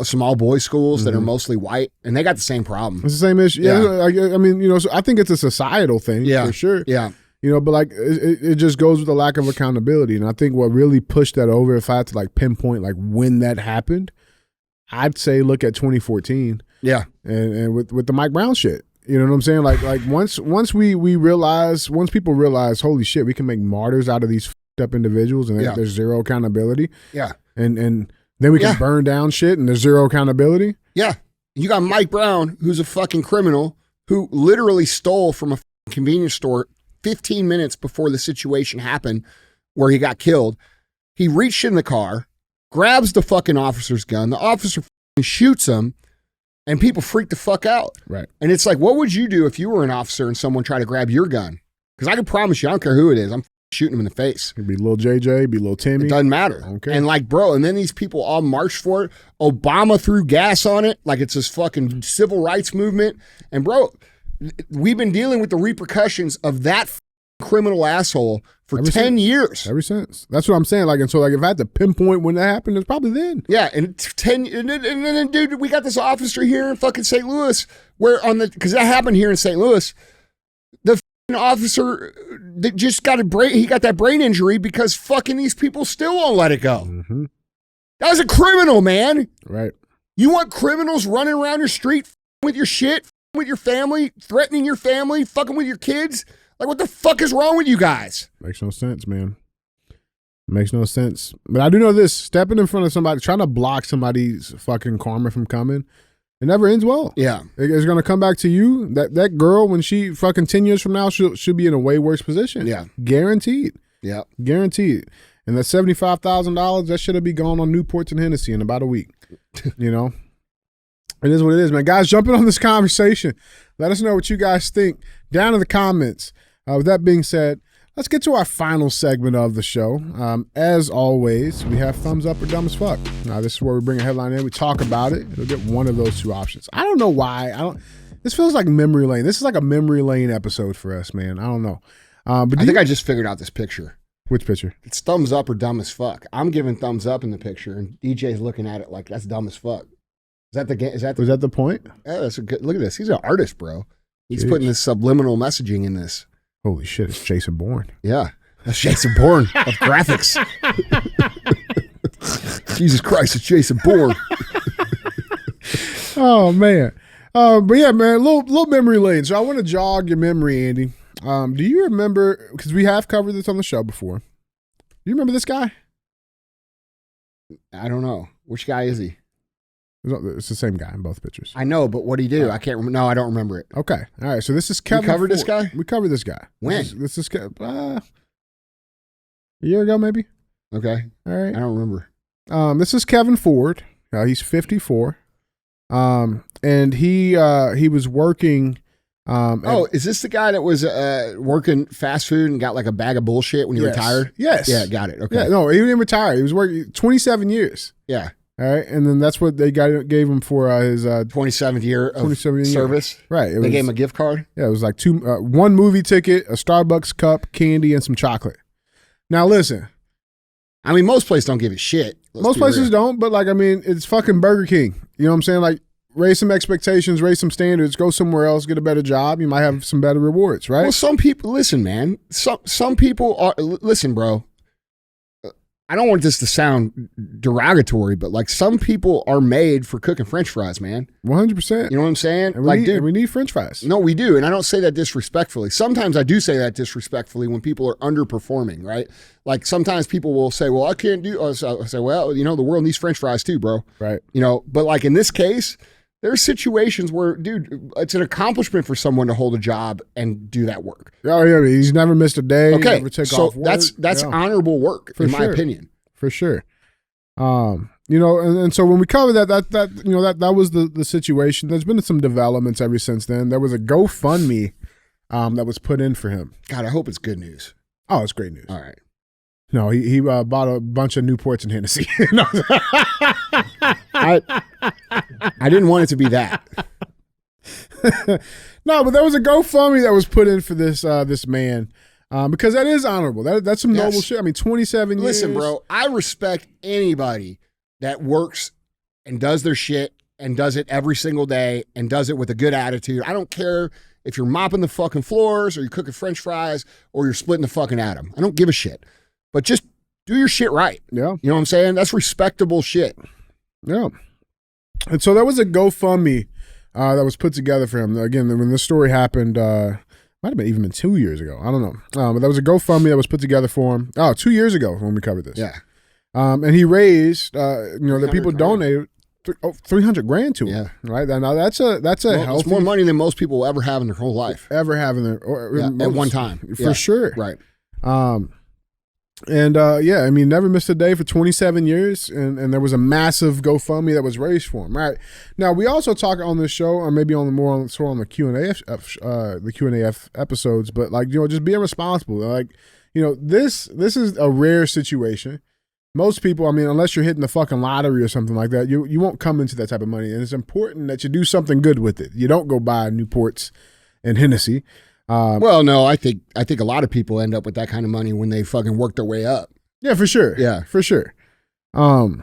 Speaker 1: small boys schools that are mostly white, and they got the same problem.
Speaker 2: It's the same issue. Yeah. I mean, so I think it's a societal thing for sure.
Speaker 1: Yeah.
Speaker 2: But like it just goes with the lack of accountability, and I think what really pushed that over, if I had to like pinpoint like when that happened, I'd say look at 2014.
Speaker 1: Yeah,
Speaker 2: and with the Mike Brown shit. You know what I'm saying? Like once people realize, holy shit, we can make martyrs out of these fucked up individuals, and there's zero accountability.
Speaker 1: Yeah,
Speaker 2: and then we can burn down shit, and there's zero accountability.
Speaker 1: Yeah, you got Mike Brown, who's a fucking criminal, who literally stole from a convenience store 15 minutes before the situation happened, where he got killed. He reached in the car, grabs the fucking officer's gun. The officer shoots him. And people freak the fuck out.
Speaker 2: Right.
Speaker 1: And it's like, what would you do if you were an officer and someone tried to grab your gun? Because I can promise you, I don't care who it is, I'm shooting him in the face.
Speaker 2: It'd be little JJ, be little Timmy.
Speaker 1: It doesn't matter.
Speaker 2: Okay.
Speaker 1: And like, bro, and then these people all march for it. Obama threw gas on it like it's this fucking civil rights movement. And bro, we've been dealing with the repercussions of that criminal asshole for 10 years.
Speaker 2: Ever since. That's what I'm saying. Like, and so like if I had to pinpoint when that happened, it's probably then.
Speaker 1: Yeah, and 10 and then dude, we got this officer here in fucking St. Louis because that happened here in St. Louis. The officer that just got he got that brain injury because fucking these people still won't let it go.
Speaker 2: Mm-hmm.
Speaker 1: That was a criminal, man.
Speaker 2: Right.
Speaker 1: You want criminals running around your street with your shit, with your family, threatening your family, fucking with your kids? Like, what the fuck is wrong with you guys?
Speaker 2: Makes no sense, man. Makes no sense. But I do know this, stepping in front of somebody, trying to block somebody's fucking karma from coming, it never ends well.
Speaker 1: Yeah.
Speaker 2: It's going to come back to you. That girl, when she fucking 10 years from now, she'll be in a way worse position.
Speaker 1: Yeah.
Speaker 2: Guaranteed.
Speaker 1: Yeah.
Speaker 2: Guaranteed. And that $75,000, that should have been gone on Newports and Hennessy in about a week. You know? It is what it is, man. Guys, jumping on this conversation. Let us know what you guys think down in the comments. With that being said, let's get to our final segment of the show. As always, we have thumbs up or dumb as fuck. This is where we bring a headline in. We talk about it. It'll get one of those two options. I don't know why. This feels like memory lane. This is like a memory lane episode for us, man. I don't know. But
Speaker 1: I just figured out this picture.
Speaker 2: Which picture?
Speaker 1: It's thumbs up or dumb as fuck. I'm giving thumbs up in the picture, and DJ's looking at it like that's dumb as fuck. Was that
Speaker 2: the point?
Speaker 1: Yeah, that's a good. Look at this. He's an artist, bro. He's putting this subliminal messaging in this.
Speaker 2: Holy shit, it's Jason Bourne.
Speaker 1: Yeah, that's Jason Bourne of graphics. Jesus Christ, it's Jason Bourne.
Speaker 2: Oh, man. But yeah, man, little memory lane. So I want to jog your memory, Andy. Do you remember, because we have covered this on the show before. Do you remember this guy?
Speaker 1: I don't know. Which guy is he?
Speaker 2: It's the same guy in both pictures.
Speaker 1: I know, but what did he do? I can't remember. No, I don't remember it.
Speaker 2: Okay. All right. So this is Kevin.
Speaker 1: We covered this guy?
Speaker 2: We covered this guy.
Speaker 1: When?
Speaker 2: This is a year ago, maybe.
Speaker 1: Okay.
Speaker 2: All right.
Speaker 1: I don't remember.
Speaker 2: This is Kevin Ford. He's 54. And he was working.
Speaker 1: Is this the guy that was working fast food and got like a bag of bullshit when he retired?
Speaker 2: Yes.
Speaker 1: Yeah, got it. Okay.
Speaker 2: Yeah, no, he didn't retire. He was working 27 years.
Speaker 1: Yeah.
Speaker 2: All right, and then that's what they gave him for his
Speaker 1: 27th year of service.
Speaker 2: Right.
Speaker 1: They gave him a gift card?
Speaker 2: Yeah, it was like one movie ticket, a Starbucks cup, candy, and some chocolate. Now, listen.
Speaker 1: I mean, most places don't give a shit.
Speaker 2: Most places don't, but like, I mean, it's fucking Burger King. You know what I'm saying? Like, raise some expectations, raise some standards, go somewhere else, get a better job. You might have some better rewards, right?
Speaker 1: Well, some people, listen, man. Some people are, listen, bro. I don't want this to sound derogatory, but like some people are made for cooking French fries, man.
Speaker 2: 100%.
Speaker 1: You know what I'm saying?
Speaker 2: And
Speaker 1: Like, dude,
Speaker 2: we need French fries.
Speaker 1: no, we do. And I don't say that disrespectfully. Sometimes I do say that disrespectfully when people are underperforming, right? Like sometimes people will say, well, I can't do, I say, well, you know, the world needs French fries too, bro.
Speaker 2: Right.
Speaker 1: You know, but like in this case, there's situations where, dude, it's an accomplishment for someone to hold a job and do that work.
Speaker 2: Oh yeah, he's never missed a day.
Speaker 1: Okay,
Speaker 2: Never take
Speaker 1: so
Speaker 2: off work.
Speaker 1: that's
Speaker 2: Yeah.
Speaker 1: honorable work,
Speaker 2: For
Speaker 1: in my
Speaker 2: sure.
Speaker 1: opinion.
Speaker 2: For sure. You know, and so when we covered that you know that was the situation. There's been some developments ever since then. There was a GoFundMe that was put in for him.
Speaker 1: God, I hope it's good news.
Speaker 2: Oh, it's great news.
Speaker 1: All right.
Speaker 2: No, he bought a bunch of Newports and Hennessy. No.
Speaker 1: I didn't want it to be that.
Speaker 2: No, but there was a GoFundMe that was put in for this man because that is honorable. That's some noble shit. I mean, 27 years.
Speaker 1: Listen, bro, I respect anybody that works and does their shit and does it every single day and does it with a good attitude. I don't care if you're mopping the fucking floors or you're cooking French fries or you're splitting the fucking atom. I don't give a shit. But just do your shit right.
Speaker 2: Yeah.
Speaker 1: You know what I'm saying? That's respectable shit.
Speaker 2: Yeah. And so there was a GoFundMe that was put together for him. Again, when this story happened, might have been even 2 years ago. I don't know. But there was a GoFundMe that was put together for him. Oh, 2 years ago when we covered this.
Speaker 1: Yeah.
Speaker 2: And he raised, you know, the people donated $300,000 to him.
Speaker 1: Yeah.
Speaker 2: Right. Now that's a healthy.
Speaker 1: It's more money than most people will ever have in their whole life.
Speaker 2: Ever have in their
Speaker 1: At one time.
Speaker 2: For
Speaker 1: Yeah.
Speaker 2: sure.
Speaker 1: Right.
Speaker 2: And yeah, I mean, never missed a day for 27 years, and there was a massive GoFundMe that was raised for him. Right now, we also talk on this show, or maybe on the Q&A episodes, but like, you know, just being responsible. Like, you know, this is a rare situation. Most people, I mean, unless you're hitting the fucking lottery or something like that, you won't come into that type of money, and it's important that you do something good with it. You don't go buy Newports and Hennessy.
Speaker 1: Well, no, I think a lot of people end up with that kind of money when they fucking work their way up.
Speaker 2: Yeah, for sure.
Speaker 1: Yeah,
Speaker 2: for sure. But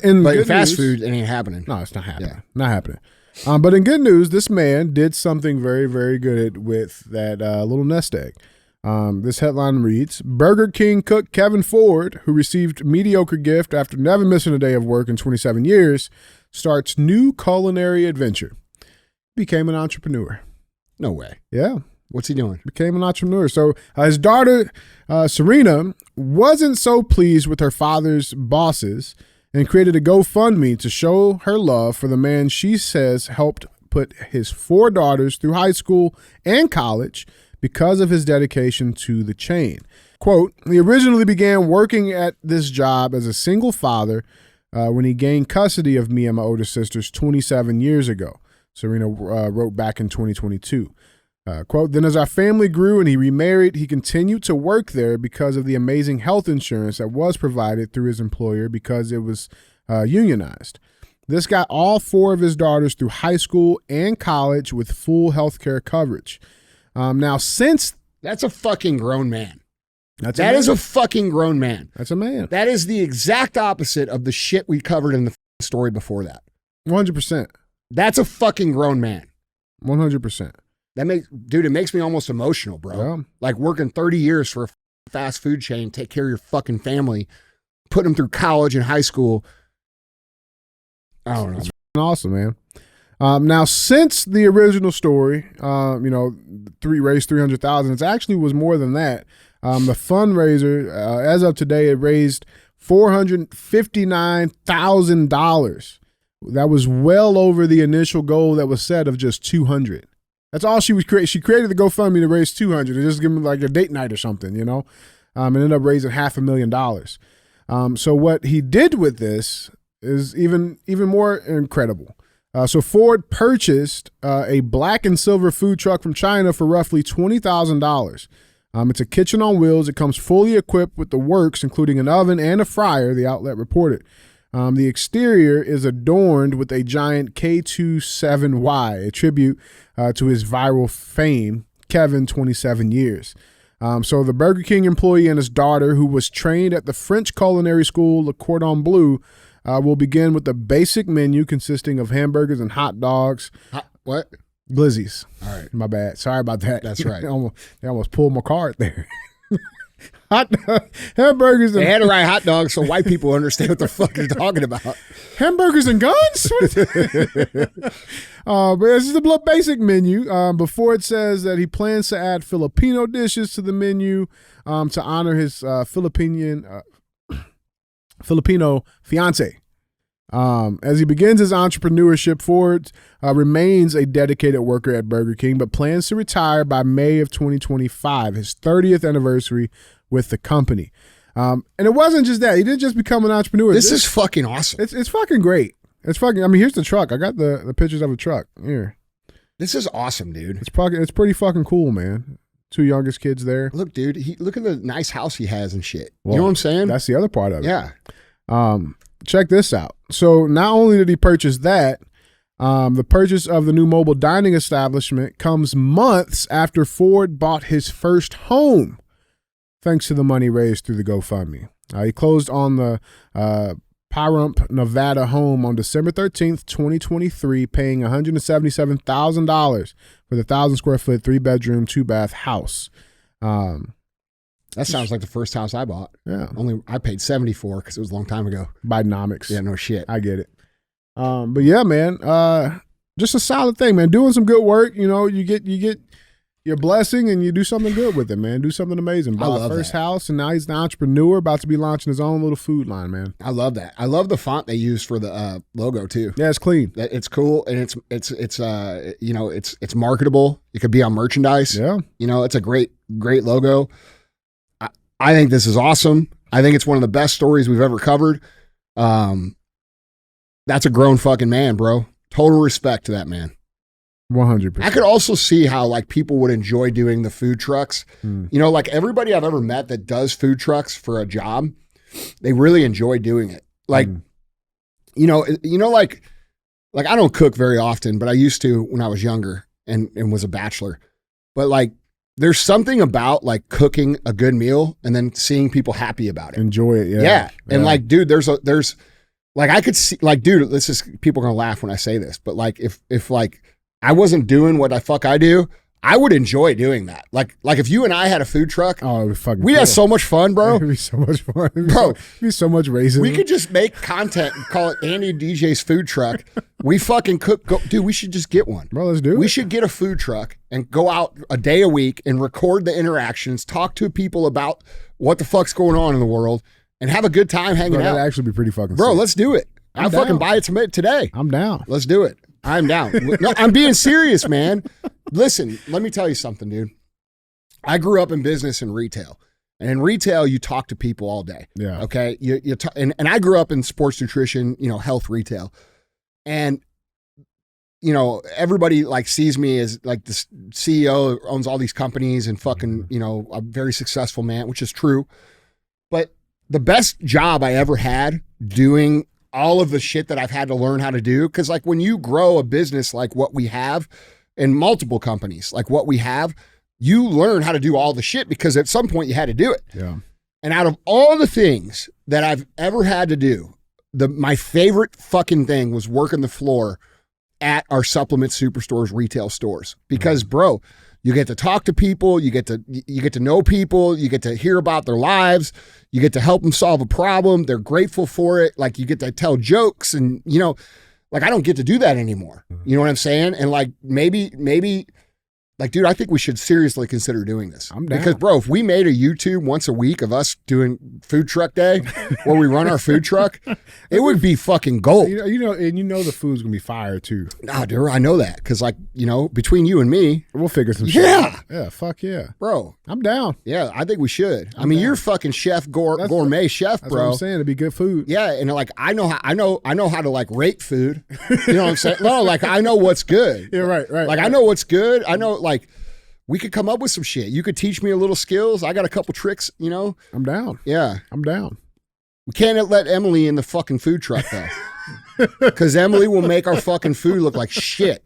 Speaker 2: in
Speaker 1: fast
Speaker 2: news,
Speaker 1: food, it ain't happening.
Speaker 2: No, it's not happening. Yeah. Not happening. But in good news, this man did something very, very good with that little nest egg. This headline reads, Burger King cook Kevin Ford, who received mediocre gift after never missing a day of work in 27 years, starts new culinary adventure. Became an entrepreneur.
Speaker 1: No way.
Speaker 2: Yeah.
Speaker 1: What's he doing?
Speaker 2: Became an entrepreneur. So his daughter, Serena, wasn't so pleased with her father's bosses and created a GoFundMe to show her love for the man she says helped put his 4 daughters through high school and college because of his dedication to the chain. Quote, he originally began working at this job as a single father when he gained custody of me and my older sisters 27 years ago. Serena wrote back in 2022. Quote, then as our family grew and he remarried, he continued to work there because of the amazing health insurance that was provided through his employer because it was unionized. This got all 4 of his daughters through high school and college with full health care coverage. Now, since...
Speaker 1: That's a fucking grown man.
Speaker 2: That
Speaker 1: is a fucking grown man.
Speaker 2: That's a man.
Speaker 1: That is the exact opposite of the shit we covered in the story before that.
Speaker 2: 100%.
Speaker 1: That's a fucking grown man.
Speaker 2: 100%.
Speaker 1: It makes me almost emotional, bro.
Speaker 2: Yeah.
Speaker 1: Like working 30 years for a fast food chain, take care of your fucking family, put them through college and high school. I don't know.
Speaker 2: It's awesome, man. Now, since the original story, you know, raised $300,000, it actually was more than that. The fundraiser, as of today, it raised $459,000. That was well over the initial goal that was set of just $200. That's all she was creating. She created the GoFundMe to raise $200 and just give them like a date night or something, you know, and ended up raising $500,000. So what he did with this is even more incredible. So Ford purchased a black and silver food truck from China for roughly $20,000. It's a kitchen on wheels. It comes fully equipped with the works, including an oven and a fryer, the outlet reported. The exterior is adorned with a giant K27Y, a tribute to his viral fame, Kevin, 27 years. So the Burger King employee and his daughter, who was trained at the French culinary school Le Cordon Bleu, will begin with the basic menu consisting of hamburgers and hot dogs.
Speaker 1: What?
Speaker 2: Glizzies.
Speaker 1: All right.
Speaker 2: My bad. Sorry about that.
Speaker 1: That's right.
Speaker 2: They almost pulled my card there. Hamburgers and
Speaker 1: They had to write hot dogs so white people understand what the fuck they're talking about.
Speaker 2: hamburgers and guns. But this is the basic menu. Before it says that he plans to add Filipino dishes to the menu to honor his Filipino fiance. As he begins his entrepreneurship, Ford remains a dedicated worker at Burger King, but plans to retire by May of 2025, his 30th anniversary with the company. And it wasn't just that. He didn't just become an entrepreneur.
Speaker 1: This is fucking awesome.
Speaker 2: It's fucking great. It's fucking, I mean, here's the truck. I got the pictures of the truck here.
Speaker 1: This is awesome, dude.
Speaker 2: It's pretty fucking cool, man. Two youngest kids there.
Speaker 1: Look, dude, look at the nice house he has and shit.
Speaker 2: Well,
Speaker 1: you know what I'm saying?
Speaker 2: That's the other part of it.
Speaker 1: Yeah.
Speaker 2: Check this out. So not only did he purchase that, the purchase of the new mobile dining establishment comes months after Ford bought his first home, thanks to the money raised through the GoFundMe. He closed on the Pahrump, Nevada home on December 13th, 2023, paying $177,000 for the 1,000 square foot, 3-bedroom, 2-bath house.
Speaker 1: That sounds like the first house I bought.
Speaker 2: Yeah.
Speaker 1: Only I paid $74 because it was a long time ago.
Speaker 2: Bidenomics.
Speaker 1: Yeah, no shit.
Speaker 2: I get it. But yeah, man, just a solid thing, man. Doing some good work. You know, you get your blessing and you do something good with it, man. Do something amazing. Bought
Speaker 1: love
Speaker 2: first
Speaker 1: that.
Speaker 2: house, and now he's an entrepreneur about to be launching his own little food line, man.
Speaker 1: I love that. I love the font they use for the logo too.
Speaker 2: Yeah, it's clean.
Speaker 1: It's cool and it's you know, it's marketable. It could be on merchandise.
Speaker 2: Yeah.
Speaker 1: You know, it's a great logo. I think this is awesome. I think it's one of the best stories we've ever covered. That's a grown fucking man, bro. Total respect to that man.
Speaker 2: 100%.
Speaker 1: I could also see how like people would enjoy doing the food trucks. You know, like everybody I've ever met that does food trucks for a job, they really enjoy doing it. Like, you know, like I don't cook very often, but I used to when I was younger and was a bachelor. But like, there's something about like cooking a good meal and then seeing people happy about it.
Speaker 2: Enjoy it. Yeah.
Speaker 1: Yeah. And like, dude, there's like, I could see like, dude, this is, people are going to laugh when I say this, but like, if like I wasn't doing what I do, I would enjoy doing that. Like if you and I had a food truck,
Speaker 2: oh, it would fucking
Speaker 1: we had so much fun, bro.
Speaker 2: It'd be so much fun.
Speaker 1: Bro,
Speaker 2: it'd be so much racism.
Speaker 1: We could just make content and call it Andy DJ's food truck. We fucking dude, we should just get one.
Speaker 2: Bro, let's do it.
Speaker 1: We should get a food truck and go out a day a week and record the interactions, talk to people about what the fuck's going on in the world, and have a good time hanging out.
Speaker 2: That'd actually be pretty fucking
Speaker 1: bro,
Speaker 2: sick.
Speaker 1: let's do it. I'll fucking buy it today.
Speaker 2: I'm down.
Speaker 1: Let's do it. I'm down. No, I'm being serious, man. Listen, let me tell you something, dude. I grew up in business and retail. And in retail, you talk to people all day.
Speaker 2: Yeah.
Speaker 1: Okay. And I grew up in sports nutrition, you know, health retail. And, you know, everybody like sees me as like this CEO who owns all these companies and fucking, you know, a very successful man, which is true. But the best job I ever had doing all of the shit that I've had to learn how to do. Cause like when you grow a business like what we have in multiple companies, like what we have, you learn how to do all the shit because at some point you had to do it.
Speaker 2: Yeah.
Speaker 1: And out of all the things that I've ever had to do, my favorite fucking thing was working the floor at our supplement superstores, retail stores, because bro, you get to talk to people, you get to know people, you get to hear about their lives, you get to help them solve a problem. They're grateful for it. Like you get to tell jokes and, you know, like I don't get to do that anymore. You know what I'm saying? And like maybe like, dude, I think we should seriously consider doing this.
Speaker 2: I'm down.
Speaker 1: Because, bro, if we made a YouTube once a week of us doing food truck day where we run our food truck, it would be fucking gold.
Speaker 2: You know the food's gonna be fire too.
Speaker 1: Nah, dude, I know that. Because, like, you know, between you and me,
Speaker 2: we'll figure some shit out. Yeah, fuck yeah.
Speaker 1: Bro.
Speaker 2: I'm down.
Speaker 1: Yeah, I think we should. I mean, you're fucking chef, gourmet chef,
Speaker 2: That's
Speaker 1: bro.
Speaker 2: what I'm saying. It'd be good food.
Speaker 1: Yeah, and like I know how to like rate food. You know what I'm saying? No, like I know what's good.
Speaker 2: Yeah, right.
Speaker 1: Like I know what's good. I know like we could come up with some shit. You could teach me a little skills. I got a couple tricks, you know?
Speaker 2: I'm down.
Speaker 1: Yeah.
Speaker 2: I'm down.
Speaker 1: We can't let Emily in the fucking food truck though. Because Emily will make our fucking food look like shit.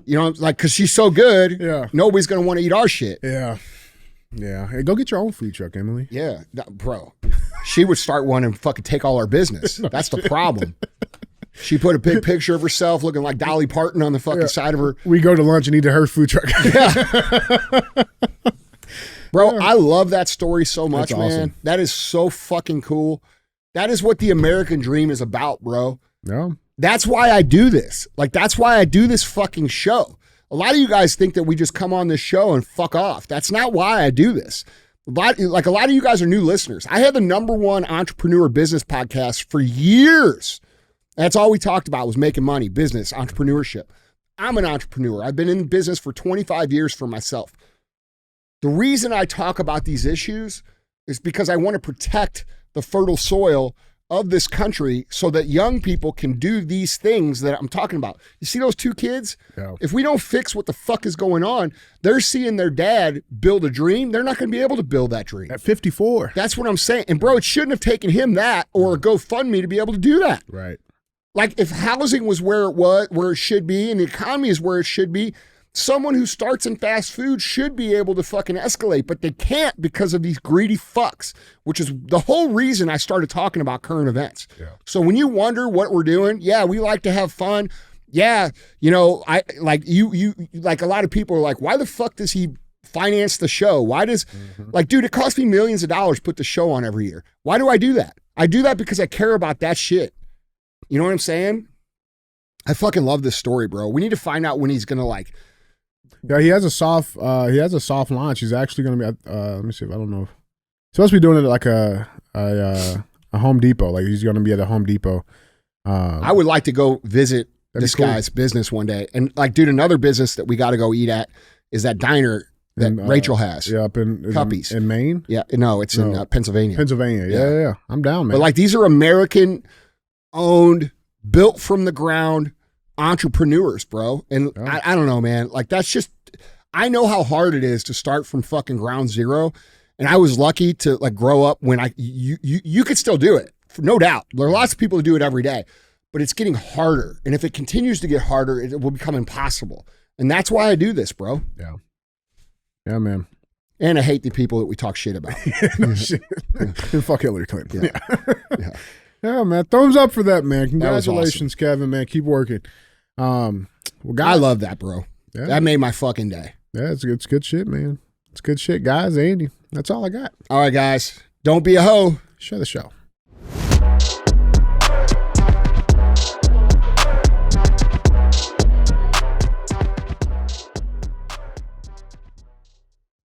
Speaker 1: You know, like, because she's so good,
Speaker 2: yeah.
Speaker 1: Nobody's going to want to eat our shit.
Speaker 2: Yeah. Yeah. Hey, go get your own food truck, Emily.
Speaker 1: Yeah. Bro. She would start one and fucking take all our business. That's the problem. She put a big picture of herself looking like Dolly Parton on the fucking side of her.
Speaker 2: We go to lunch and eat at her food truck.
Speaker 1: Yeah. Bro, I love that story so much,
Speaker 2: That's
Speaker 1: man.
Speaker 2: awesome.
Speaker 1: That is so fucking cool. That is what the American dream is about, bro.
Speaker 2: Yeah.
Speaker 1: That's why I do this. Like, that's why I do this fucking show. A lot of you guys think that we just come on this show and fuck off. That's not why I do this. A lot of you guys are new listeners. I had the #1 entrepreneur business podcast for years. That's all we talked about was making money, business, entrepreneurship. I'm an entrepreneur. I've been in business for 25 years for myself. The reason I talk about these issues is because I want to protect the fertile soil of this country so that young people can do these things that I'm talking about. You see those 2 kids?
Speaker 2: Yeah.
Speaker 1: If we don't fix what the fuck is going on, they're seeing their dad build a dream. They're not going to be able to build that dream.
Speaker 2: At 54.
Speaker 1: That's what I'm saying. And bro, it shouldn't have taken him that or a GoFundMe to be able to do that.
Speaker 2: Right.
Speaker 1: Like if housing was where it should be, and the economy is where it should be, someone who starts in fast food should be able to fucking escalate, but they can't because of these greedy fucks, which is the whole reason I started talking about current events.
Speaker 2: Yeah.
Speaker 1: So when you wonder what we're doing, yeah, we like to have fun. Yeah, I like you like a lot of people are like, why the fuck does he finance the show? Why does like, dude, it costs me millions of dollars to put the show on every year. Why do I do that? I do that because I care about that shit. You know what I'm saying? I fucking love this story, bro. We need to find out when he's gonna like.
Speaker 2: Yeah, he has a soft launch. He's actually gonna be at, let me see if I don't know. He's supposed to be doing it at like a Home Depot. Like he's gonna be at a Home Depot.
Speaker 1: I would like to go visit this
Speaker 2: cool.
Speaker 1: guy's business one day. And like, dude, another business that we got to go eat at is that diner that Rachel has.
Speaker 2: Yeah, up in
Speaker 1: Cuppies.
Speaker 2: in Maine.
Speaker 1: Yeah, no, it's in Pennsylvania.
Speaker 2: Pennsylvania. Yeah. I'm down, man.
Speaker 1: But like, these are American owned, built from the ground entrepreneurs, bro. And I don't know, man. Like that's just, I know how hard it is to start from fucking ground zero. And I was lucky to like grow up when you could still do it, no doubt. There are lots of people who do it every day, but it's getting harder. And if it continues to get harder, it will become impossible. And that's why I do this, bro.
Speaker 2: Yeah. Yeah, man.
Speaker 1: And I hate the people that we talk shit about.
Speaker 2: No shit. And fuck Hillary Clinton.
Speaker 1: Yeah.
Speaker 2: Yeah, man. Thumbs up for that, man.
Speaker 1: That was
Speaker 2: Congratulations, Kevin, man. Keep working. Well, guys,
Speaker 1: I love that, bro.
Speaker 2: Yeah.
Speaker 1: That made my fucking day.
Speaker 2: Yeah, it's good shit, man. It's good shit, guys. Andy, that's all I got.
Speaker 1: All right, guys. Don't be a hoe.
Speaker 2: Share the show.